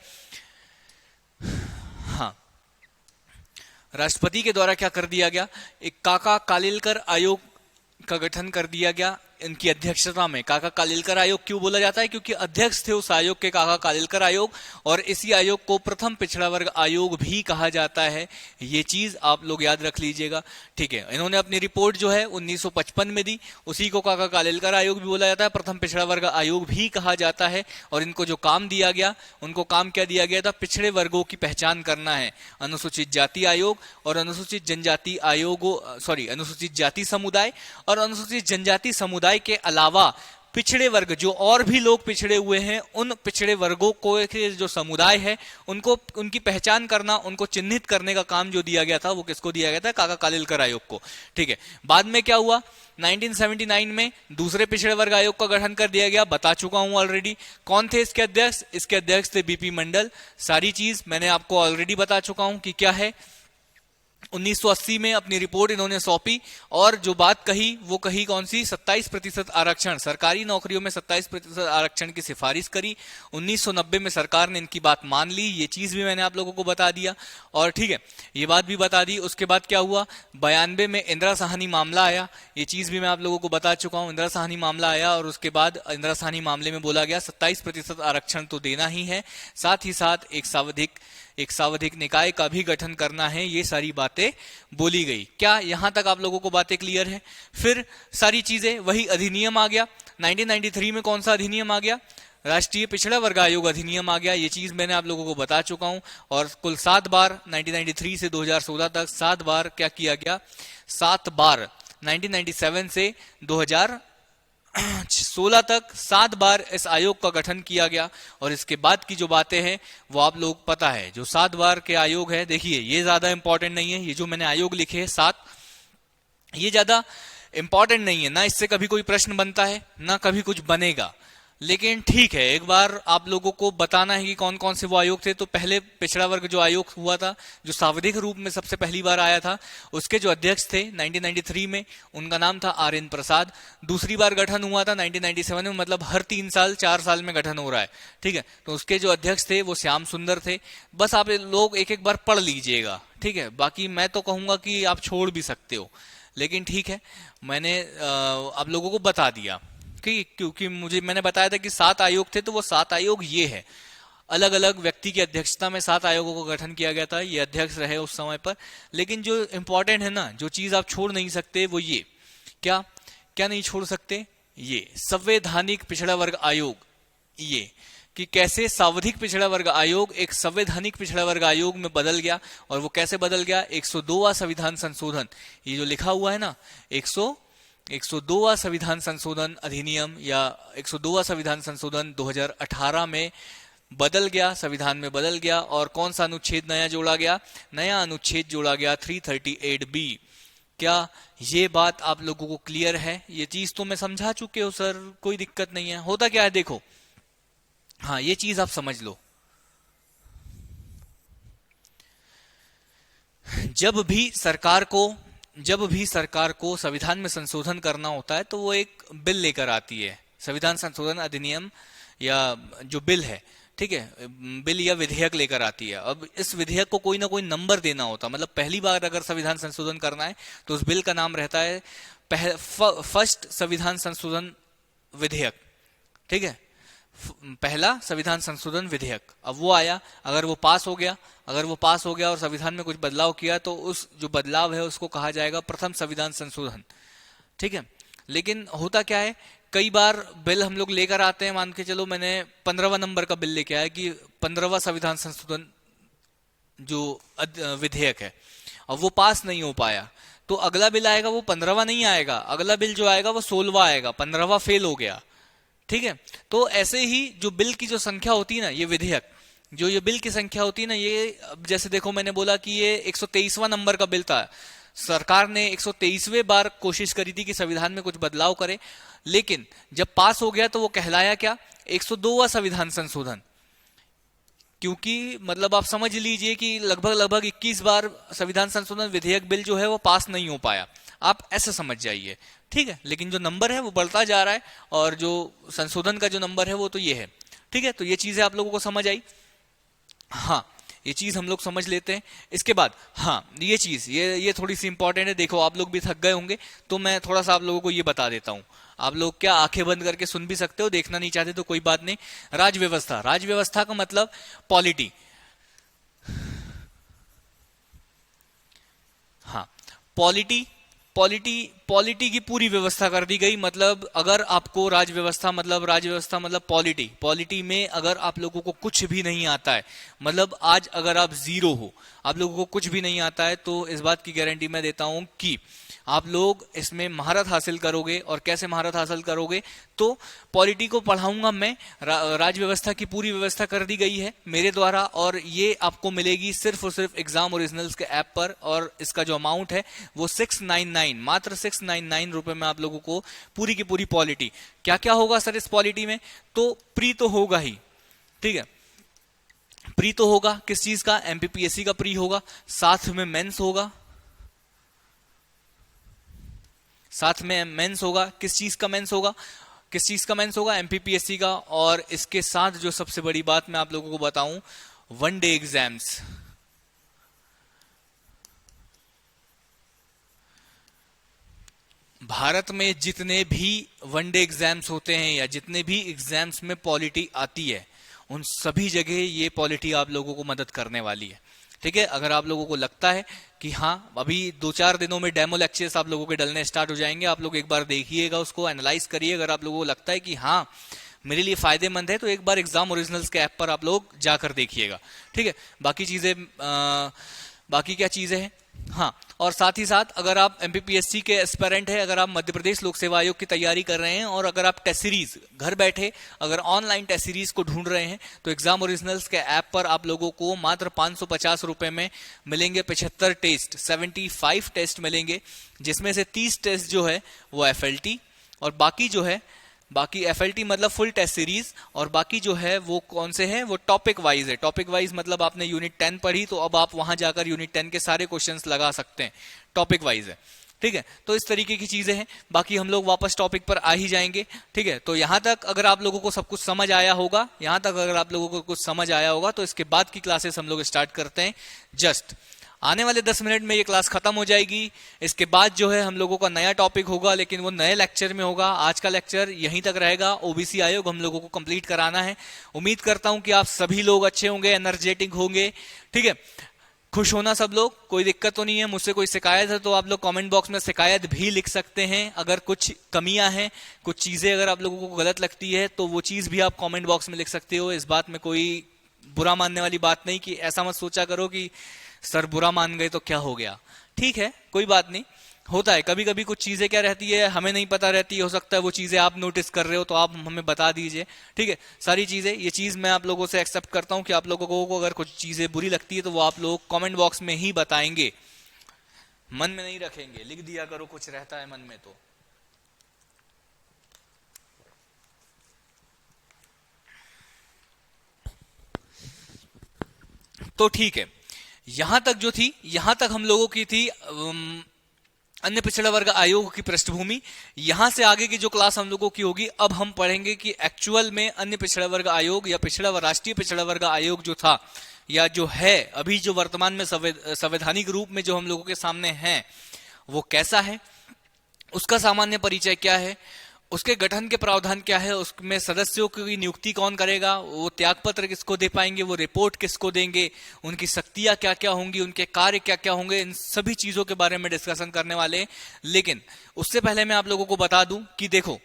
हाँ, राष्ट्रपति के द्वारा क्या कर दिया गया? एक काका कालेलकर आयोग का गठन कर दिया गया इनकी अध्यक्षता में। काका कालेलकर आयोग क्यों बोला जाता है? क्योंकि अध्यक्ष थे उस आयोग के काका कालेलकर आयोग, और इसी आयोग को प्रथम पिछड़ा वर्ग आयोग भी कहा जाता है। ये चीज आप लोग याद रख लीजिएगा। ठीक है, इन्होंने अपनी रिपोर्ट जो है 1955 में दी, उसी को काका कालेलकर आयोग भी बोला जाता है, प्रथम पिछड़ा वर्ग आयोग भी कहा जाता है। और इनको जो काम दिया गया, उनको काम क्या दिया गया था? पिछड़े वर्गों की पहचान करना है। अनुसूचित जाति आयोग और अनुसूचित जनजाति आयोगों, अनुसूचित जाति समुदाय और अनुसूचित जनजाति समुदाय के अलावा पिछड़े वर्ग जो और भी लोग पिछड़े हुए हैं, उन पिछड़े वर्गों को के जो समुदाय है उनको उनकी पहचान करना, उनको चिन्हित करने का काम जो दिया गया था वो किसको दिया गया था? काका कालेलकर आयोग को। ठीक है, बाद में क्या हुआ? 1979 में दूसरे पिछड़े वर्ग आयोग का गठन कर दिया गया। बता चुका हूं ऑलरेडी। कौन थे इसके अध्यक्ष? इसके अध्यक्ष थे बीपी मंडल। सारी चीज मैंने आपको ऑलरेडी बता चुका हूं कि क्या है। 1980 में अपनी रिपोर्ट इन्होंने सौंपी, और जो बात कही वो कही कौन सी? 27% आरक्षण, सरकारी नौकरियों में 27% आरक्षण की सिफारिश करी। 1990 में सरकार ने इनकी बात मान ली। ये चीज भी मैंने आप लोगों को बता दिया, और ठीक है ये बात भी बता दी। उसके बाद क्या हुआ? 92 में इंदिरा साहनी मामला आया। ये चीज भी मैं आप लोगों को बता चुका हूं। इंदिरा साहनी मामला आया और उसके बाद इंदिरा साहनी मामले में बोला गया 27% आरक्षण तो देना ही है, साथ ही साथ एक सावधिक निकाय का भी गठन करना है। ये सारी बातें बोली गई। क्या यहां तक आप लोगों को बातें क्लियर है? फिर सारी चीजें वही अधिनियम आ गया। 1993 में कौन सा अधिनियम आ गया? राष्ट्रीय पिछड़ा वर्ग आयोग अधिनियम आ गया। ये चीज मैंने आप लोगों को बता चुका हूं। और कुल 7 बार 1993 से 2016 तक 7 बार क्या किया गया? 7 बार 1997 से 2016 तक 7 बार इस आयोग का गठन किया गया। और इसके बाद की जो बातें हैं वो आप लोग पता है। जो 7 बार के आयोग है, देखिए ये ज्यादा इंपॉर्टेंट नहीं है। ये जो मैंने आयोग लिखे हैं 7, ये ज्यादा इंपॉर्टेंट नहीं है ना, इससे कभी कोई प्रश्न बनता है ना कभी कुछ बनेगा। लेकिन ठीक है, एक बार आप लोगों को बताना है कि कौन कौन से वो आयोग थे। तो पहले पिछड़ा वर्ग जो आयोग हुआ था, जो सावधिक रूप में सबसे पहली बार आया था, उसके जो अध्यक्ष थे 1993 में, उनका नाम था आर.एन. प्रसाद। दूसरी बार गठन हुआ था 1997 में, मतलब हर 3 साल 4 साल में गठन हो रहा है। ठीक है, तो उसके जो अध्यक्ष थे वो श्याम सुंदर थे। बस आप लोग एक एक बार पढ़ लीजिएगा। ठीक है, बाकी मैं तो कहूंगा कि आप छोड़ भी सकते हो, लेकिन ठीक है मैंने आप लोगों को बता दिया क्योंकि मैंने बताया था कि 7 आयोग थे, तो वो 7 आयोग ये है। अलग अलग व्यक्ति की अध्यक्षता में 7 आयोगों को गठन किया गया था। ये अध्यक्ष रहे उस समय पर। लेकिन जो इंपॉर्टेंट है ना, जो चीज आप छोड़ नहीं सकते वो ये, क्या क्या नहीं छोड़ सकते? ये संवैधानिक पिछड़ा वर्ग आयोग, ये कि कैसे सावधिक पिछड़ा वर्ग आयोग एक संवैधानिक पिछड़ा वर्ग आयोग में बदल गया। और वो कैसे बदल गया? 102वां संविधान संशोधन, ये जो लिखा हुआ है ना 102वां संविधान संशोधन अधिनियम या 102वां संविधान संशोधन 2018 में बदल गया, संविधान में बदल गया। और कौन सा अनुच्छेद नया जोड़ा गया? नया अनुच्छेद जोड़ा गया 338B। क्या ये बात आप लोगों को क्लियर है? ये चीज तो मैं समझा चुके हो सर, कोई दिक्कत नहीं है। होता क्या है देखो, हाँ ये चीज आप समझ लो। जब भी सरकार को जब भी सरकार को संविधान में संशोधन करना होता है तो वो एक बिल लेकर आती है, संविधान संशोधन अधिनियम या जो बिल है, ठीक है, बिल या विधेयक लेकर आती है। अब इस विधेयक को कोई ना कोई नंबर देना होता, मतलब पहली बार अगर संविधान संशोधन करना है तो उस बिल का नाम रहता है फर्स्ट संविधान संशोधन विधेयक, ठीक है, पहला संविधान संशोधन विधेयक। अब वो आया, अगर वो पास हो गया और संविधान में कुछ बदलाव किया तो उस जो बदलाव है उसको कहा जाएगा प्रथम संविधान संशोधन, ठीक है। लेकिन होता क्या है, कई बार बिल हम लोग लेकर आते हैं, मान के चलो मैंने 15वां नंबर का बिल लेके आया कि 15वां संविधान संशोधन जो विधेयक है, अब वो पास नहीं हो पाया तो अगला बिल आएगा वो 15वां नहीं आएगा, अगला बिल जो आएगा वो 16वां आएगा, 15वां फेल हो गया, ठीक है। तो ऐसे ही जो बिल की जो संख्या होती है ना, ये विधेयक जो ये बिल की संख्या होती है ना, ये अब जैसे देखो मैंने बोला कि ये 123वां नंबर का बिल था, सरकार ने 123वें बार कोशिश करी थी कि संविधान में कुछ बदलाव करे, लेकिन जब पास हो गया तो वो कहलाया क्या, 102वां संविधान संशोधन। क्योंकि मतलब आप समझ लीजिए कि लगभग 21 बार संविधान संशोधन विधेयक बिल जो है वो पास नहीं हो पाया, आप ऐसे समझ जाइए, ठीक है। लेकिन जो नंबर है वो बढ़ता जा रहा है और जो संशोधन का जो नंबर है वो तो ये है, ठीक है। तो ये चीजें आप लोगों को समझ आई, हाँ, ये चीज हम लोग समझ लेते हैं। इसके बाद हाँ, ये चीज ये थोड़ी सी इंपॉर्टेंट है, देखो आप लोग भी थक गए होंगे तो मैं थोड़ा सा आप लोगों को ये बता देता हूँ। आप लोग क्या आंखें बंद करके सुन भी सकते हो, देखना नहीं चाहते तो कोई बात नहीं। राजव्यवस्था का मतलब पॉलिटी, हाँ, पॉलिटी पॉलिटी पॉलिटी की पूरी व्यवस्था कर दी गई। मतलब अगर आपको राजव्यवस्था मतलब पॉलिटी में अगर आप लोगों को कुछ भी नहीं आता है, मतलब आज अगर आप जीरो हो, आप लोगों को कुछ भी नहीं आता है, तो इस बात की गारंटी मैं देता हूं कि आप लोग इसमें महारत हासिल करोगे। और कैसे महारत हासिल करोगे, तो पॉलिटी को पढ़ाऊंगा मैं। राजव्यवस्था की पूरी व्यवस्था कर दी गई है मेरे द्वारा और ये आपको मिलेगी सिर्फ और सिर्फ एग्जाम ओरिजिनल्स के ऐप पर। और इसका जो अमाउंट है वो 699, मात्र 699 रुपए में आप लोगों को पूरी की पूरी पॉलिटी। क्या क्या होगा सर इस पॉलिटी में, तो प्री तो होगा ही, ठीक है, प्री तो होगा किस चीज का, एमपीपीएससी का प्री होगा, साथ में मेंस होगा, किस चीज का मेंस होगा, एमपीपीएससी का। और इसके साथ जो सबसे बड़ी बात मैं आप लोगों को बताऊं, वन डे एग्जाम्स। भारत में जितने भी वनडे एग्जाम्स होते हैं या जितने भी एग्जाम्स में पॉलिटी आती है, उन सभी जगह ये पॉलिटी आप लोगों को मदद करने वाली है, ठीक है। अगर आप लोगों को लगता है कि हाँ अभी 2-4 दिनों में डेमो लेक्चर्स आप लोगों के डलने स्टार्ट हो जाएंगे, आप लोग एक बार देखिएगा, उसको एनालाइज करिए। अगर आप लोगों को लगता है कि हाँ मेरे लिए फायदेमंद है, तो एक बार एग्जाम ओरिजिनल्स के ऐप पर आप लोग जाकर देखिएगा, ठीक है। बाकी क्या चीजें हैं, हाँ, और साथ ही साथ अगर आप एमपीपीएससी के एस्पिरेंट है, अगर आप मध्य प्रदेश लोक सेवा आयोग की तैयारी कर रहे हैं और अगर आप टेस्ट सीरीज घर बैठे अगर ऑनलाइन टेस्ट सीरीज को ढूंढ रहे हैं, तो एग्जाम ओरिजिनल्स के ऐप पर आप लोगों को मात्र 550 रुपए में मिलेंगे 75 टेस्ट, 75 टेस्ट मिलेंगे, जिसमें से 30 टेस्ट जो है वो एफएलटी और बाकी एफएलटी मतलब फुल टेस्ट सीरीज, और बाकी जो है वो कौन से हैं, वो टॉपिक वाइज है। टॉपिक वाइज मतलब आपने यूनिट 10 पढ़ी तो अब आप वहां जाकर यूनिट 10 के सारे क्वेश्चंस लगा सकते हैं, टॉपिक वाइज है, ठीक है। तो इस तरीके की चीजें हैं, बाकी हम लोग वापस टॉपिक पर आ ही जाएंगे, ठीक है। तो यहां तक अगर आप लोगों को सब कुछ समझ आया होगा, तो इसके बाद की क्लासेस हम लोग स्टार्ट करते हैं। जस्ट आने वाले 10 मिनट में ये क्लास खत्म हो जाएगी। इसके बाद जो है हम लोगों का नया टॉपिक होगा, लेकिन वो नए लेक्चर में होगा। आज का लेक्चर यहीं तक रहेगा, ओबीसी आयोग हम लोगों को कंप्लीट कराना है। उम्मीद करता हूं कि आप सभी लोग अच्छे होंगे, एनर्जेटिक होंगे, ठीक है, खुश होना सब लोग, कोई दिक्कत तो नहीं है। मुझसे कोई शिकायत है तो आप लोग कमेंट बॉक्स में शिकायत भी लिख सकते हैं। अगर कुछ कमियां हैं, कुछ चीजें अगर आप लोगों को गलत लगती है तो वो चीज भी आप कमेंट बॉक्स में लिख सकते हो। इस बात में कोई बुरा मानने वाली बात नहीं, कि ऐसा मत सोचा करो कि सर बुरा मान गए तो क्या हो गया, ठीक है, कोई बात नहीं, होता है कभी कभी कुछ चीजें क्या रहती है हमें नहीं पता रहती है, हो सकता है वो चीजें आप नोटिस कर रहे हो तो आप हमें बता दीजिए, ठीक है। सारी चीजें, ये चीज मैं आप लोगों से एक्सेप्ट करता हूं कि आप लोगों को अगर कुछ चीजें बुरी लगती है तो वो आप लोग कमेंट बॉक्स में ही बताएंगे, मन में नहीं रखेंगे, लिख दिया करो कुछ रहता है मन में तो ठीक है। यहां तक जो थी, यहां तक हम लोगों की थी अन्य पिछड़ा वर्ग आयोग की पृष्ठभूमि। यहां से आगे की जो क्लास हम लोगों की होगी, अब हम पढ़ेंगे कि एक्चुअल में अन्य पिछड़ा वर्ग आयोग या राष्ट्रीय पिछड़ा वर्ग आयोग जो था या जो है अभी, जो वर्तमान में संवैधानिक रूप में जो हम लोगों के सामने है, वो कैसा है, उसका सामान्य परिचय क्या है, उसके गठन के प्रावधान क्या है, उसमें सदस्यों की नियुक्ति कौन करेगा, वो त्यागपत्र किसको दे पाएंगे, वो रिपोर्ट किसको देंगे, उनकी शक्तियां क्या क्या होंगी, उनके कार्य क्या क्या होंगे, इन सभी चीजों के बारे में डिस्कशन करने वाले हैं। लेकिन उससे पहले मैं आप लोगों को बता दूं कि देखो,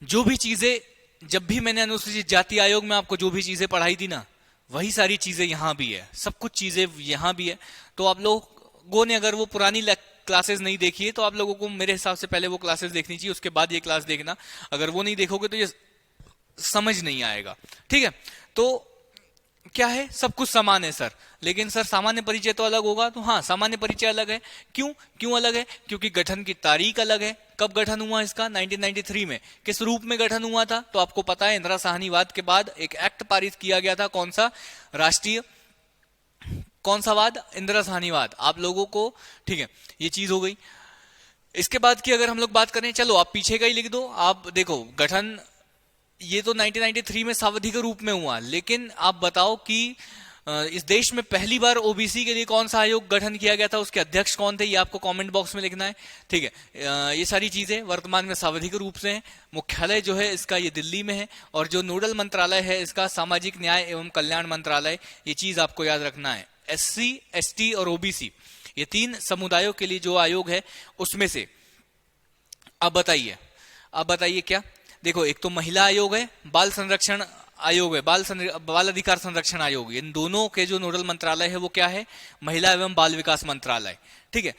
जो भी चीजें, जब भी मैंने अनुसूचित जाति आयोग में आपको जो भी चीजें पढ़ाई थी ना, वही सारी चीजें यहां भी है, सब कुछ चीजें यहां भी है। तो आप लोगों ने अगर वो पुरानी क्लासेस नहीं देखी है तो आप लोगों को मेरे हिसाब से पहले वो क्लासेस देखनी चाहिए, उसके बाद ये क्लास देखना। अगर वो नहीं देखोगे तो ये समझ नहीं आएगा, ठीक है। तो क्या है, सब कुछ समान है सर, लेकिन सर सामान्य परिचय तो अलग होगा। तो हाँ, सामान्य परिचय अलग है। क्यों अलग है? क्योंकि गठन की तारीख अलग है। कब गठन हुआ इसका? 1993 में। किस रूप में गठन हुआ था? तो आपको पता है, इंदिरा साहनीवाद के बाद एक एक्ट पारित किया गया था। कौन सा? राष्ट्रीय, कौन सा वाद? इंदिरा साहनीवाद। आप लोगों को, ठीक है, ये चीज हो गई। इसके बाद की अगर हम लोग बात करें, चलो आप पीछे का ही लिख दो। आप देखो, गठन ये तो 1993 में सावधि के रूप में हुआ, लेकिन आप बताओ कि इस देश में पहली बार ओबीसी के लिए कौन सा आयोग गठन किया गया था, उसके अध्यक्ष कौन थे, ये आपको कमेंट बॉक्स में लिखना है, ठीक है। ये सारी चीजें वर्तमान में सावधि के रूप से हैं। मुख्यालय जो है इसका ये दिल्ली में है, और जो नोडल मंत्रालय है इसका सामाजिक न्याय एवं कल्याण मंत्रालय। ये चीज आपको याद रखना है। एससी, एसटी और ओबीसी, ये तीन समुदायों के लिए जो आयोग है उसमें से अब बताइए क्या? देखो, एक तो महिला आयोग है, बाल संरक्षण आयोग है, बाल अधिकार संरक्षण आयोग। इन दोनों के जो नोडल मंत्रालय है वो क्या है? महिला एवं बाल विकास मंत्रालय, ठीक है।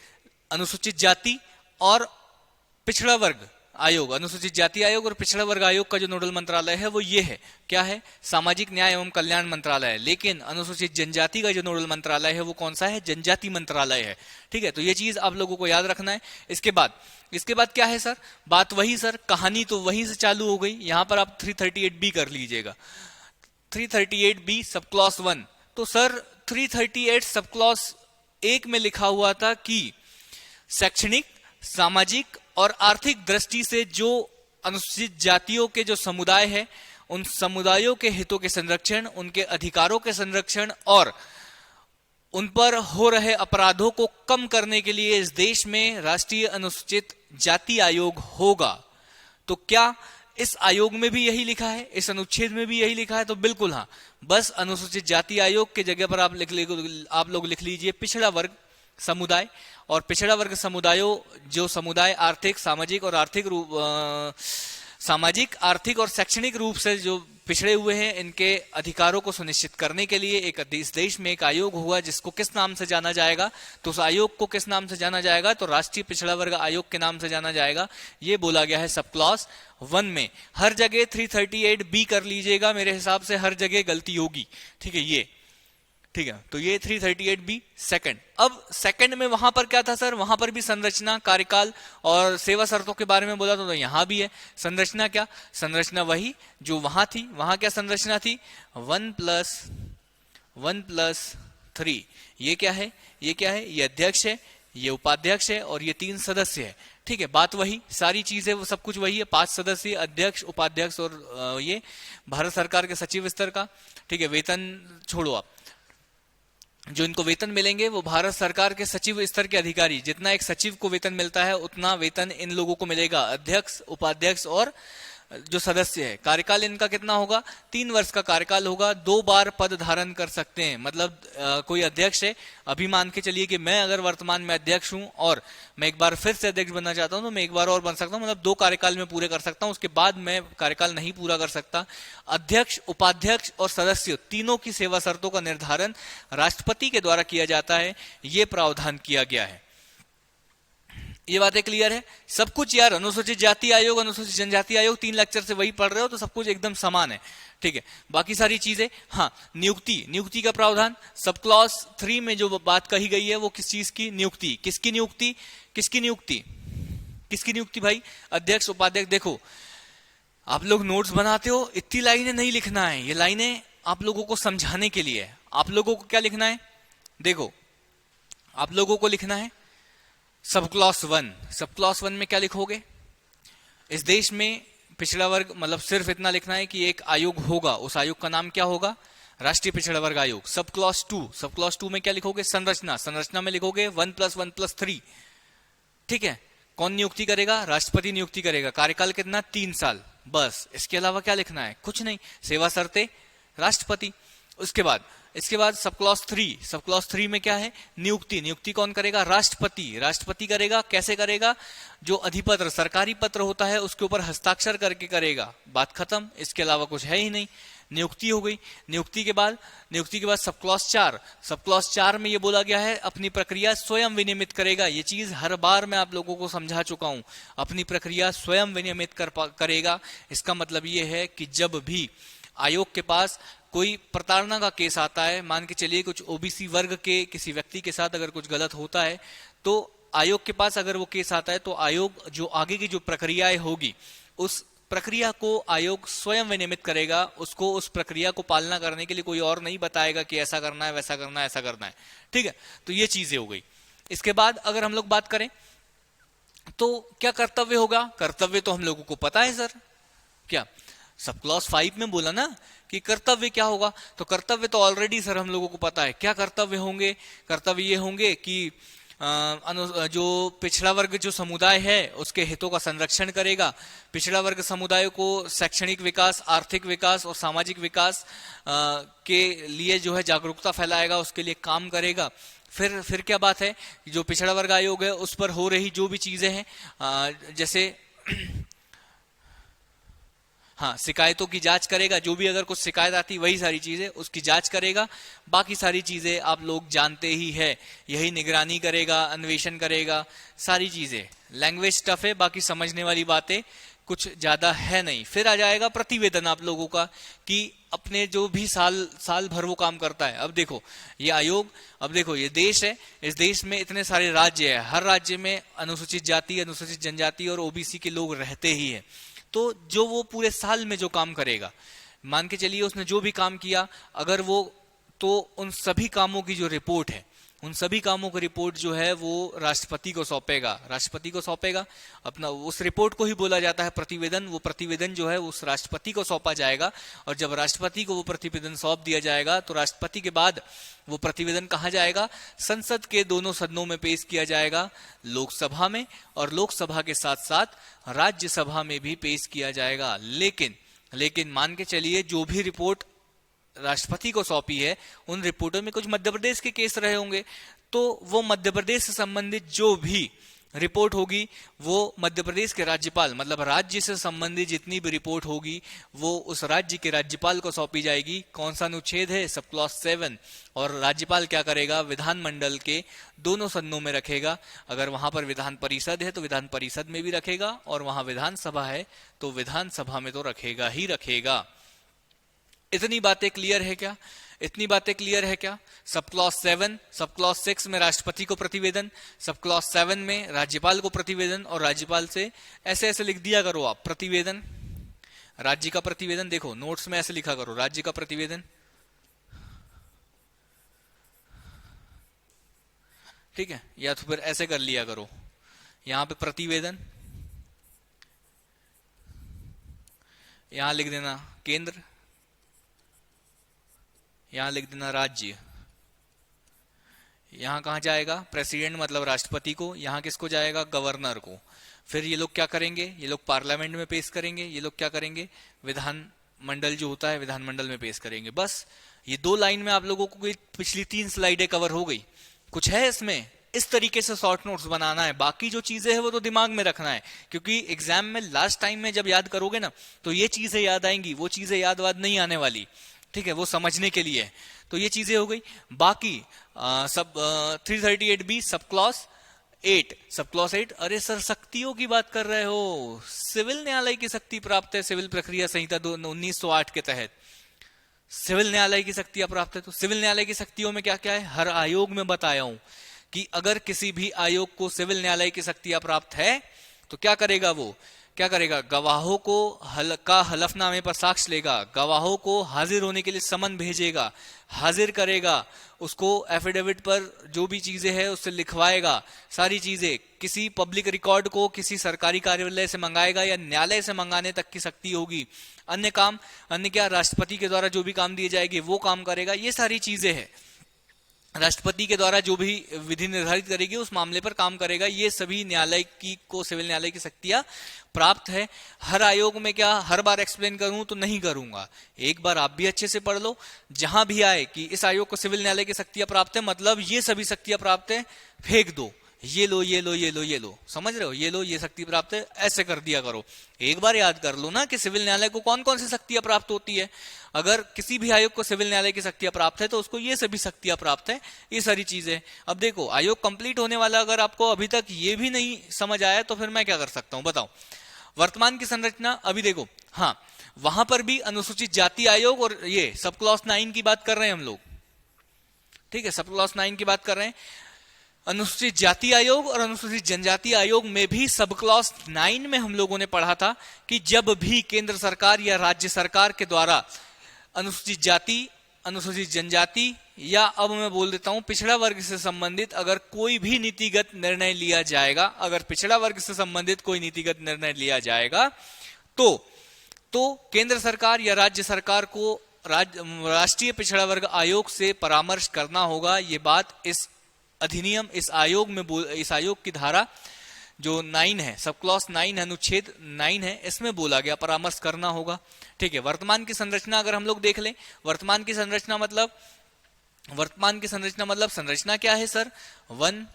अनुसूचित जाति और पिछड़ा वर्ग आयोग, अनुसूचित जाति आयोग और पिछड़ा वर्ग आयोग का जो नोडल मंत्रालय है वो ये है, क्या है? सामाजिक न्याय एवं कल्याण मंत्रालय है। लेकिन अनुसूचित जनजाति का जो नोडल मंत्रालय है वो कौन सा है? जनजाति मंत्रालय है, ठीक है। तो ये चीज आप लोगों को याद रखना है। इसके बाद क्या है सर? बात वही सर, कहानी तो वहीं से चालू हो गई। यहां पर आप 338B कर लीजिएगा, 338B सब क्लॉस 1। तो सर 338 सब क्लॉस 1 में लिखा हुआ था कि शैक्षणिक, सामाजिक और आर्थिक दृष्टि से जो अनुसूचित जातियों के जो समुदाय है, उन समुदायों के हितों के संरक्षण, उनके अधिकारों के संरक्षण और उन पर हो रहे अपराधों को कम करने के लिए इस देश में राष्ट्रीय अनुसूचित जाति आयोग होगा। तो क्या इस आयोग में भी यही लिखा है? इस अनुच्छेद में भी यही लिखा है? तो बिल्कुल हाँ। बस अनुसूचित जाति आयोग के जगह पर आप लोग लिख लीजिए पिछड़ा वर्ग समुदाय। और पिछड़ा वर्ग समुदायों, जो समुदाय आर्थिक, सामाजिक, आर्थिक और शैक्षणिक रूप से जो पिछड़े हुए हैं, इनके अधिकारों को सुनिश्चित करने के लिए एक इस देश में एक आयोग हुआ, जिसको किस नाम से जाना जाएगा? तो उस आयोग को किस नाम से जाना जाएगा? तो राष्ट्रीय पिछड़ा वर्ग आयोग के नाम से जाना जाएगा। ये बोला गया है सब क्लॉज 1 में। हर जगह 338B कर लीजिएगा, मेरे हिसाब से हर जगह गलती होगी, ठीक है। ये ठीक है, तो ये 338B सेकंड। अब सेकंड में वहां पर क्या था सर? वहां पर भी संरचना, कार्यकाल और सेवा शर्तों के बारे में बोला, तो यहां भी है। संरचना क्या? संरचना वही जो वहां थी। वहां क्या संरचना थी? 1+1+3। ये क्या है? ये अध्यक्ष है, ये उपाध्यक्ष है और ये 3 सदस्य है, ठीक है। बात वही, सारी चीजें वो सब कुछ वही है। 5 सदस्य, अध्यक्ष, उपाध्यक्ष और ये भारत सरकार के सचिव स्तर का, ठीक है। वेतन छोड़ो आप, जो इनको वेतन मिलेंगे वो भारत सरकार के सचिव स्तर के अधिकारी, जितना एक सचिव को वेतन मिलता है उतना वेतन इन लोगों को मिलेगा, अध्यक्ष, उपाध्यक्ष और जो सदस्य है। कार्यकाल इनका कितना होगा? 3 वर्ष का कार्यकाल होगा। 2 बार पद धारण कर सकते हैं। मतलब कोई अध्यक्ष है, अभी मान के चलिए कि मैं अगर वर्तमान में अध्यक्ष हूं और मैं एक बार फिर से अध्यक्ष बनना चाहता हूं, तो मैं एक बार और बन सकता हूं। मतलब 2 कार्यकाल में पूरे कर सकता हूं, उसके बाद मैं कार्यकाल नहीं पूरा कर सकता। अध्यक्ष, उपाध्यक्ष और सदस्य तीनों की सेवा शर्तों का निर्धारण राष्ट्रपति के द्वारा किया जाता है। ये प्रावधान किया गया है। ये बातें क्लियर है? सब कुछ यार, अनुसूचित जाति आयोग, अनुसूचित जनजाति आयोग, 3 लेक्चर से वही पढ़ रहे हो, तो सब कुछ एकदम समान है, ठीक है। बाकी सारी चीजें, हाँ, नियुक्ति का प्रावधान सब क्लॉज 3 में जो बात कही गई है वो किस चीज की? नियुक्ति। किसकी नियुक्ति भाई? अध्यक्ष, उपाध्यक्ष। देखो, आप लोग नोट्स बनाते हो, इतनी लाइनें नहीं लिखना है, ये लाइनें आप लोगों को समझाने के लिए है। आप लोगों को क्या लिखना है, देखो आप लोगों को लिखना है सब क्लॉस 1। सब क्लॉस 1 में क्या लिखोगे, इस देश में पिछड़ा वर्ग, मतलब सिर्फ इतना लिखना है कि एक आयोग होगा, उस आयोग का नाम क्या होगा, राष्ट्रीय पिछड़ा वर्ग आयोग। सब क्लॉस 2, सब क्लॉस 2 में क्या लिखोगे, संरचना, संरचना में लिखोगे 1+1+3। ठीक है, कौन नियुक्ति करेगा, राष्ट्रपति नियुक्ति करेगा, कार्यकाल कितना, 3 साल, बस। इसके अलावा क्या लिखना है, कुछ नहीं, सेवा शर्तें राष्ट्रपति। इसके बाद सब क्लॉस 3, सब क्लॉस 3 में क्या है, नियुक्ति, नियुक्ति कौन करेगा, राष्ट्रपति, राष्ट्रपति करेगा। कैसे करेगा, जो अधिपत्र सरकारी पत्र होता है उसके ऊपर हस्ताक्षर करके करेगा, बात खत्म। इसके अलावा कुछ है ही नहीं, नियुक्ति हो गई। नियुक्ति के बाद सब क्लॉस 4, सब क्लॉस 4 में ये बोला गया है अपनी प्रक्रिया स्वयं विनियमित करेगा। ये चीज हर बार मैं आप लोगों को समझा चुका हूं, अपनी प्रक्रिया स्वयं विनियमित करेगा। इसका मतलब ये है कि जब भी आयोग के पास कोई प्रताड़ना का केस आता है, मान के चलिए कुछ ओबीसी वर्ग के किसी व्यक्ति के साथ अगर कुछ गलत होता है, तो आयोग के पास अगर वो केस आता है तो आयोग जो आगे की जो प्रक्रियाएं होगी उस प्रक्रिया को आयोग स्वयं विनियमित करेगा। उसको उस प्रक्रिया को पालना करने के लिए कोई और नहीं बताएगा कि ऐसा करना है, वैसा करना है, ऐसा करना है। ठीक है, तो ये चीजें हो गई। इसके बाद अगर हम लोग बात करें तो क्या कर्तव्य होगा, कर्तव्य तो हम लोगों को पता है सर, क्या सब क्लॉस 5 में बोला ना कि कर्तव्य क्या होगा, तो कर्तव्य तो ऑलरेडी सर हम लोगों को पता है। क्या कर्तव्य होंगे, कर्तव्य ये होंगे कि जो पिछड़ा वर्ग जो समुदाय है उसके हितों का संरक्षण करेगा, पिछड़ा वर्ग समुदाय को शैक्षणिक विकास, आर्थिक विकास और सामाजिक विकास के लिए जो है जागरूकता फैलाएगा, उसके लिए काम करेगा। फिर क्या बात है, जो पिछड़ा वर्ग आयोग है उस पर हो रही जो भी चीजें हैं, जैसे हाँ, शिकायतों की जांच करेगा, जो भी अगर कुछ शिकायत आती वही सारी चीजें उसकी जांच करेगा। बाकी सारी चीजें आप लोग जानते ही है, यही निगरानी करेगा, अन्वेषण करेगा, सारी चीजें। लैंग्वेज टफ है, बाकी समझने वाली बातें कुछ ज्यादा है नहीं। फिर आ जाएगा प्रतिवेदन आप लोगों का कि अपने जो भी साल भर वो काम करता है। अब देखो ये आयोग, अब देखो ये देश है, इस देश में इतने सारे राज्य है, हर राज्य में अनुसूचित जाति, अनुसूचित जनजाति और ओबीसी के लोग रहते ही है। तो जो वो पूरे साल में जो काम करेगा, मान के चलिए उसने जो भी काम किया, अगर वो, तो उन सभी कामों की जो रिपोर्ट है, उन सभी कामों की रिपोर्ट जो है वो राष्ट्रपति को सौंपेगा, राष्ट्रपति को सौंपेगा अपना, उस रिपोर्ट को ही बोला जाता है प्रतिवेदन। वो प्रतिवेदन जो है उस राष्ट्रपति को सौंपा जाएगा, और जब राष्ट्रपति को वो प्रतिवेदन सौंप दिया जाएगा तो राष्ट्रपति के बाद वो प्रतिवेदन कहाँ जाएगा, संसद के दोनों सदनों में पेश किया जाएगा, लोकसभा में, और लोकसभा के साथ साथ राज्यसभा में भी पेश किया जाएगा। लेकिन मान के चलिए जो भी रिपोर्ट राष्ट्रपति को सौंपी है उन रिपोर्टों में कुछ मध्य प्रदेश के केस रहे होंगे, तो वो मध्य प्रदेश से संबंधित जो भी रिपोर्ट होगी वो मध्य प्रदेश के राज्यपाल, मतलब राज्य से संबंधित जितनी भी रिपोर्ट होगी वो उस राज्य के राज्यपाल को सौंपी जाएगी। कौन सा अनुच्छेद है, सब क्लॉस 7। और राज्यपाल क्या करेगा, विधानमंडल के दोनों सदनों में रखेगा। अगर वहां पर विधान परिषद है तो विधान परिषद में भी रखेगा, और वहां विधानसभा है तो विधानसभा में तो रखेगा ही रखेगा। इतनी बातें क्लियर है क्या, इतनी बातें क्लियर है क्या। सब क्लॉस 7, सब क्लॉस 6 में राष्ट्रपति को प्रतिवेदन, सब क्लॉस 7 में राज्यपाल को प्रतिवेदन, और राज्यपाल से ऐसे ऐसे लिख दिया करो आप, प्रतिवेदन, राज्य का प्रतिवेदन। देखो नोट्स में ऐसे लिखा करो, राज्य का प्रतिवेदन, ठीक है, या तो फिर ऐसे कर लिया करो, यहां पे प्रतिवेदन, यहां लिख देना केंद्र, यहां लिख देना राज्य। यहां कहां जाएगा, प्रेसिडेंट मतलब राष्ट्रपति को, यहां किसको जाएगा, गवर्नर को। फिर ये लोग क्या करेंगे, ये लोग पार्लियामेंट में पेश करेंगे, ये लोग क्या करेंगे, विधान मंडल जो होता है विधानमंडल में पेश करेंगे। बस ये 2 लाइन में आप लोगों को पिछली 3 स्लाइडें कवर हो गई। कुछ है इसमें, इस तरीके से शॉर्ट नोट्स बनाना है, बाकी जो चीजें हैं वो तो दिमाग में रखना है, क्योंकि एग्जाम में लास्ट टाइम में जब याद करोगे ना तो ये चीजें याद आएंगी, वो चीजें याद नहीं आने वाली, ठीक है, वो समझने के लिए। तो ये चीजें हो गई। बाकी सब 338B sub clause 8, sub clause 8, अरे सर शक्तियों की बात कर रहे हो, सिविल न्यायालय की शक्ति प्राप्त है सिविल प्रक्रिया संहिता 1908 के तहत, सिविल न्यायालय की शक्तियां प्राप्त है। तो सिविल न्यायालय की शक्तियों में क्या क्या है, हर आयोग में बताया हूं कि अगर किसी भी आयोग को सिविल न्यायालय की शक्तियां प्राप्त है तो क्या करेगा वो, क्या करेगा, गवाहों को का हलफनामे पर साक्ष्य लेगा, गवाहों को हाजिर होने के लिए समन भेजेगा, हाजिर करेगा, उसको एफिडेविट पर जो भी चीजें हैं उससे लिखवाएगा, सारी चीजें किसी पब्लिक रिकॉर्ड को किसी सरकारी कार्यालय से मंगाएगा या न्यायालय से मंगाने तक की शक्ति होगी। अन्य काम, अन्य क्या, राष्ट्रपति के द्वारा जो भी काम दिए जाएंगे वो काम करेगा। ये सारी चीजें हैं, राष्ट्रपति के द्वारा जो भी विधि निर्धारित करेगी उस मामले पर काम करेगा। ये सभी न्यायालय की को सिविल न्यायालय की शक्तियां प्राप्त है। हर आयोग में क्या हर बार एक्सप्लेन करूं तो नहीं करूंगा, एक बार आप भी अच्छे से पढ़ लो। जहां भी आए कि इस आयोग को सिविल न्यायालय की शक्तियां प्राप्त है, मतलब ये सभी शक्तियां प्राप्त है, फेंक दो, ये लो ये लो ये लो ये लो, समझ रहे हो, ये लो ये शक्ति प्राप्त है, ऐसे कर दिया करो। एक बार याद कर लो ना कि सिविल न्यायालय को कौन कौन सी शक्तियां प्राप्त होती है। अगर किसी भी आयोग को सिविल न्यायालय की शक्तियां प्राप्त है तो उसको ये सभी शक्तियां प्राप्त है, ये सारी चीजें। अब देखो आयोग कंप्लीट होने वाला, अगर आपको अभी तक ये भी नहीं समझ आया तो फिर मैं क्या कर सकता हूं बताओ। वर्तमान की संरचना अभी देखो, हाँ वहां पर भी अनुसूचित जाति आयोग और ये सब क्लॉज 9 की बात कर रहे हैं हम लोग, ठीक है, सब क्लॉज 9 की बात कर रहे हैं। अनुसूचित जाति आयोग और अनुसूचित जनजाति आयोग में भी सब क्लॉज 9 में हम लोगों ने पढ़ा था कि जब भी केंद्र सरकार या राज्य सरकार के द्वारा अनुसूचित जाति, अनुसूचित जनजाति या अब मैं बोल देता हूं पिछड़ा वर्ग से संबंधित अगर कोई भी नीतिगत निर्णय लिया जाएगा, अगर पिछड़ा वर्ग से संबंधित कोई नीतिगत निर्णय लिया जाएगा तो केंद्र सरकार या राज्य सरकार को राष्ट्रीय पिछड़ा वर्ग आयोग से परामर्श करना होगा। ये बात इस अधिनियम, इस आयोग में इस आयोग की धारा जो 9 है, सब क्लॉज 9 अनुच्छेद 9 है, इसमें बोला गया परामर्श करना होगा। ठीक है, वर्तमान की संरचना अगर हम लोग देख लें, वर्तमान की संरचना मतलब संरचना क्या है सर, 1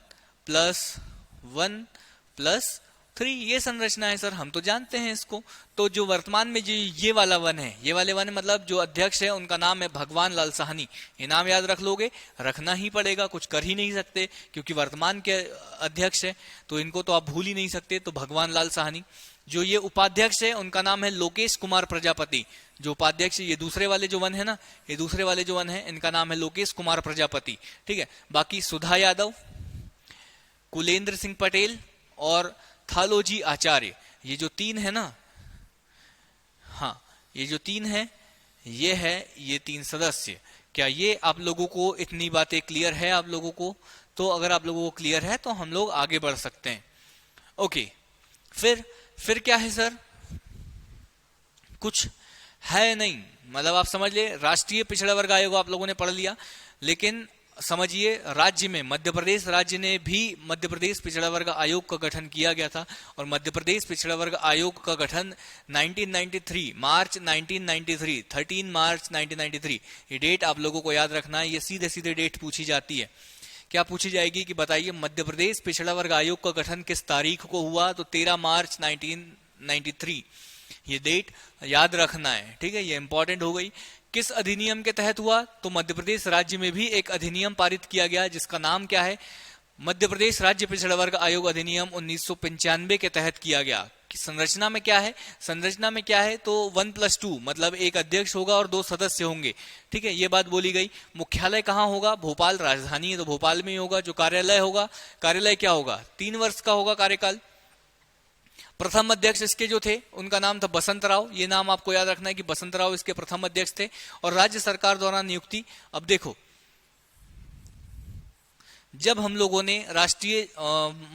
+ 1 + 3, ये संरचना है सर, हम तो जानते हैं इसको। तो जो वर्तमान में जो ये वाला 1 है, ये वाले 1 मतलब जो अध्यक्ष है उनका नाम है भगवान लाल साहनी। ये नाम याद रख लोगे, रखना ही पड़ेगा, कुछ कर ही नहीं सकते क्योंकि वर्तमान के अध्यक्ष है तो इनको तो आप भूल ही नहीं सकते। तो भगवान लाल साहनी। जो ये उपाध्यक्ष है उनका नाम है लोकेश कुमार प्रजापति। जो उपाध्यक्ष, ये दूसरे वाले जो 1 है ना, ये दूसरे वाले जो 1 है इनका नाम है लोकेश कुमार प्रजापति। ठीक है, बाकी सुधा यादव, कुलेंद्र सिंह पटेल और थालोजी आचार्य, ये जो 3 है ना, हाँ ये जो 3 है, ये 3 सदस्य। क्या ये आप लोगों को इतनी बातें क्लियर है आप लोगों को? तो अगर आप लोगों को क्लियर है तो हम लोग आगे बढ़ सकते हैं। ओके, फिर क्या है सर, कुछ है नहीं, मतलब आप समझ ले राष्ट्रीय पिछड़ा वर्ग आयोग आप लोगों ने पढ़ लिया, लेकिन समझिए राज्य में मध्य प्रदेश राज्य ने भी मध्य प्रदेश पिछड़ा वर्ग आयोग का गठन किया गया था। और मध्य प्रदेश पिछड़ा वर्ग आयोग का गठन 1993 मार्च 1993 13 मार्च 1993, ये डेट आप लोगों को याद रखना है। ये सीधे सीधे डेट पूछी जाती है। क्या पूछी जाएगी कि बताइए मध्य प्रदेश पिछड़ा वर्ग आयोग का गठन किस तारीख को हुआ? तो 13 मार्च 1993, ये डेट याद रखना है। ठीक है, ये इंपॉर्टेंट हो गई। किस अधिनियम के तहत हुआ? तो मध्य प्रदेश राज्य में भी एक अधिनियम पारित किया गया जिसका नाम क्या है, मध्य प्रदेश राज्य पिछड़ा वर्ग आयोग अधिनियम 1995 के तहत किया गया। संरचना में क्या है, संरचना में क्या है तो 1 + 2 मतलब एक अध्यक्ष होगा और 2 सदस्य होंगे। ठीक है, ये बात बोली गई। मुख्यालय कहाँ होगा? भोपाल, राजधानी है तो भोपाल में ही होगा। जो कार्यालय होगा, कार्यालय क्या होगा, 3 वर्ष का होगा कार्यकाल। प्रथम अध्यक्ष इसके जो थे उनका नाम था बसंत राव, ये नाम आपको याद रखना है कि बसंत राव इसके प्रथम अध्यक्ष थे। और राज्य सरकार द्वारा नियुक्ति, अब देखो जब हम लोगों ने राष्ट्रीय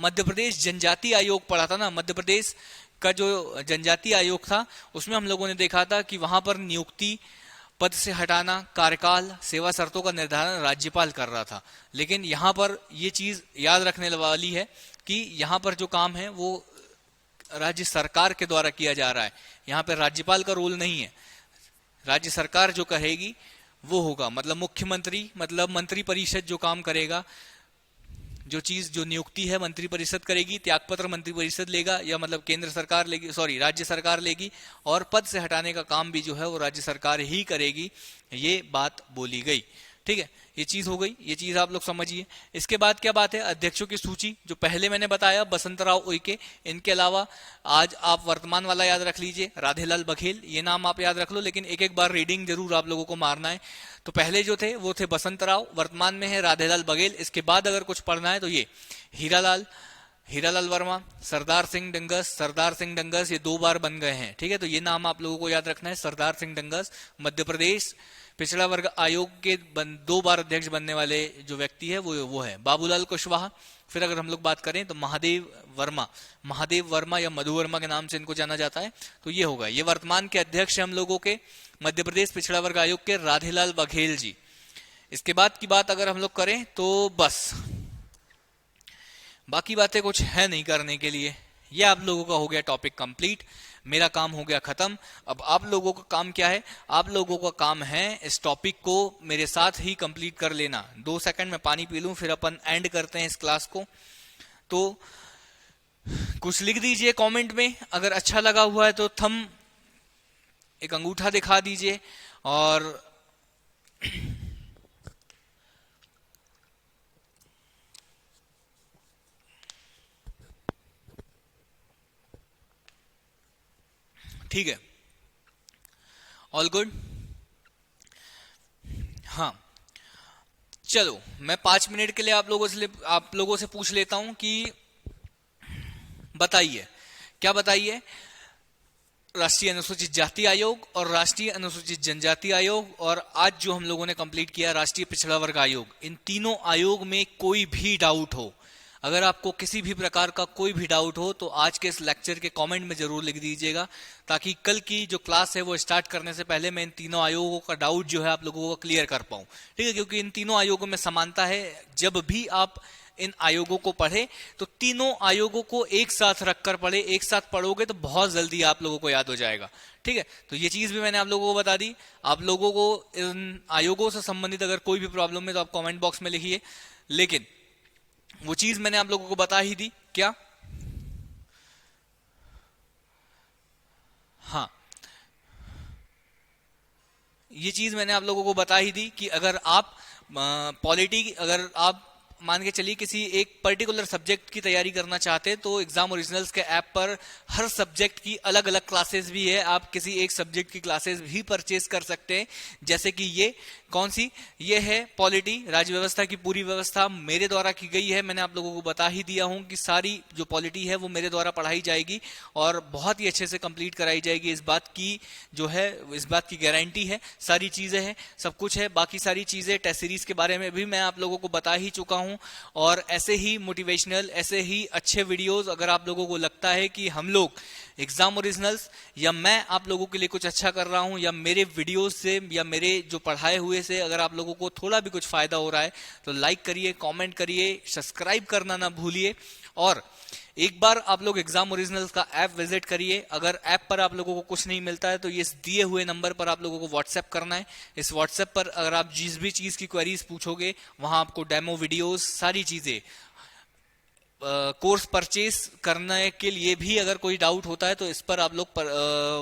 मध्य प्रदेश जनजाति आयोग पढ़ा था ना, मध्य प्रदेश का जो जनजाति आयोग था उसमें हम लोगों ने देखा था कि वहां पर नियुक्ति, पद से हटाना, कार्यकाल, सेवा शर्तों का निर्धारण राज्यपाल कर रहा था। लेकिन यहाँ पर ये चीज याद रखने वाली है कि यहाँ पर जो काम है वो राज्य सरकार के द्वारा किया जा रहा है। यहाँ पे राज्यपाल का रोल नहीं है, राज्य सरकार जो कहेगी वो होगा। मतलब मुख्यमंत्री, मतलब मंत्री परिषद जो काम करेगा, जो चीज जो नियुक्ति है मंत्री परिषद करेगी, त्यागपत्र मंत्री परिषद लेगा, या मतलब केंद्र सरकार लेगी, सॉरी राज्य सरकार लेगी। और पद से हटाने का काम भी जो है वो राज्य सरकार ही करेगी, ये बात बोली गई। ठीक है, ये चीज हो गई, ये चीज आप लोग समझिए। इसके बाद क्या बात है, अध्यक्षों की सूची जो पहले मैंने बताया बसंत राव उइके, इनके अलावा आज आप वर्तमान वाला याद रख लीजिए, राधेलाल बघेल, ये नाम आप याद रख लो, लेकिन एक एक बार रीडिंग जरूर आप लोगों को मारना है। तो पहले जो थे वो थे बसंत राव, वर्तमान में है राधेलाल बघेल। इसके बाद अगर कुछ पढ़ना है तो ये हीरालाल, हीरालाल वर्मा, सरदार सिंह डंगस ये 2 बार बन गए हैं। ठीक है, तो ये नाम आप लोगों को याद रखना है। सरदार सिंह डंगस मध्य प्रदेश पिछड़ा वर्ग आयोग के 2 बार अध्यक्ष बनने वाले जो व्यक्ति है वो है बाबूलाल कुशवाहा। फिर अगर हम लोग बात करें तो महादेव वर्मा या मधु वर्मा के नाम से इनको जाना जाता है। तो ये होगा, ये वर्तमान के अध्यक्ष है हम लोगों के मध्य प्रदेश पिछड़ा वर्ग आयोग के राधेलाल बघेल जी। इसके बाद की बात अगर हम लोग करें तो बस बाकी बातें कुछ है नहीं करने के लिए। ये आप लोगों का हो गया टॉपिक कंप्लीट, मेरा काम हो गया खत्म। अब आप लोगों का काम क्या है? आप लोगों का काम है इस टॉपिक को मेरे साथ ही कंप्लीट कर लेना। 2 सेकंड में पानी पी लूं, फिर अपन एंड करते हैं इस क्लास को। तो कुछ लिख दीजिए कमेंट में, अगर अच्छा लगा हुआ है तो थम एक अंगूठा दिखा दीजिए। और ठीक है, ऑल गुड। हाँ, चलो मैं 5 मिनट के लिए आप लोगों से पूछ लेता हूं कि बताइए, क्या बताइए? राष्ट्रीय अनुसूचित जाति आयोग और राष्ट्रीय अनुसूचित जनजाति आयोग और आज जो हम लोगों ने कंप्लीट किया राष्ट्रीय पिछड़ा वर्ग आयोग, इन तीनों आयोग में कोई भी डाउट हो, अगर आपको किसी भी प्रकार का कोई भी डाउट हो तो आज के इस लेक्चर के कमेंट में जरूर लिख दीजिएगा, ताकि कल की जो क्लास है वो स्टार्ट करने से पहले मैं इन तीनों आयोगों का डाउट जो है आप लोगों को क्लियर कर पाऊं। ठीक है, क्योंकि इन तीनों आयोगों में समानता है। जब भी आप इन आयोगों को पढ़े तो तीनों आयोगों को एक साथ रखकर पढ़े, एक साथ पढ़ोगे तो बहुत जल्दी आप लोगों को याद हो जाएगा। ठीक है, तो ये चीज भी मैंने आप लोगों को बता दी। आप लोगों को इन आयोगों से संबंधित अगर कोई भी प्रॉब्लम है तो आप कमेंट बॉक्स में लिखिए, लेकिन वो चीज मैंने आप लोगों को बता ही दी। क्या? हाँ, ये चीज मैंने आप लोगों को बता ही दी कि अगर आप अगर आप मान के चलिए किसी एक पर्टिकुलर सब्जेक्ट की तैयारी करना चाहते हैं तो एग्जाम ओरिजिनल्स के ऐप पर हर सब्जेक्ट की अलग अलग क्लासेस भी है। आप किसी एक सब्जेक्ट की क्लासेस भी परचेज कर सकते हैं, जैसे कि ये कौन सी, ये है पॉलिटी, राज्य व्यवस्था की पूरी व्यवस्था मेरे द्वारा की गई है। मैंने आप लोगों को बता ही दिया हूं कि सारी जो पॉलिटी है वो मेरे द्वारा पढ़ाई जाएगी और बहुत ही अच्छे से कंप्लीट कराई जाएगी। इस बात की जो है, इस बात की गारंटी है। सारी चीजें हैं, सब कुछ है। बाकी सारी चीजें टेस्ट सीरीज के बारे में भी मैं आप लोगों को बता ही चुका हूं। और ऐसे ही मोटिवेशनल, ऐसे ही अच्छे वीडियोस अगर आप लोगों को लगता है कि हम लोग एग्जाम ओरिजिनल्स या मैं आप लोगों के लिए कुछ अच्छा कर रहा हूं, या मेरे वीडियोस से या मेरे जो पढ़ाए हुए से अगर आप लोगों को थोड़ा भी कुछ फायदा हो रहा है तो लाइक करिए, कमेंट करिए, सब्सक्राइब करना ना भूलिए। और एक बार आप लोग एग्जाम ओरिजिनल्स का ऐप विजिट करिए। अगर ऐप पर आप लोगों को कुछ नहीं मिलता है तो ये दिए हुए नंबर पर आप लोगों को व्हाट्सएप करना है। इस व्हाट्सएप पर अगर आप जिस भी चीज की क्वेरीज पूछोगे वहां आपको डेमो वीडियोस, सारी चीजें, कोर्स परचेज करने के लिए भी अगर कोई डाउट होता है तो इस पर आप लोग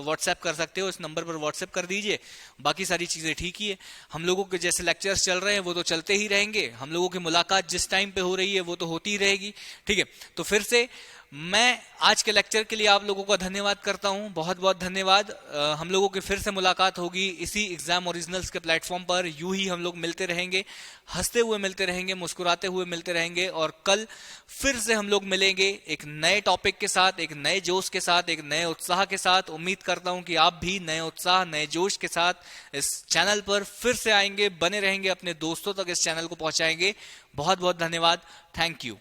व्हाट्सएप कर सकते हो। इस नंबर पर व्हाट्सएप कर दीजिए। बाकी सारी चीजें ठीक ही है। हम लोगों के जैसे लेक्चर्स चल रहे हैं वो तो चलते ही रहेंगे, हम लोगों की मुलाकात जिस टाइम पे हो रही है वो तो होती ही रहेगी। ठीक है, तो फिर से मैं आज के लेक्चर के लिए आप लोगों का धन्यवाद करता हूं, बहुत बहुत धन्यवाद। हम लोगों की फिर से मुलाकात होगी इसी एग्जाम ओरिजिनल्स के प्लेटफॉर्म पर। यूं ही हम लोग मिलते रहेंगे, हंसते हुए मिलते रहेंगे, मुस्कुराते हुए मिलते रहेंगे। और कल फिर से हम लोग मिलेंगे एक नए टॉपिक के साथ, एक नए जोश के साथ, एक नए उत्साह के साथ। उम्मीद करता हूं कि आप भी नए उत्साह, नए जोश के साथ इस चैनल पर फिर से आएंगे, बने रहेंगे, अपने दोस्तों तक इस चैनल को पहुंचाएंगे। बहुत बहुत धन्यवाद, थैंक यू।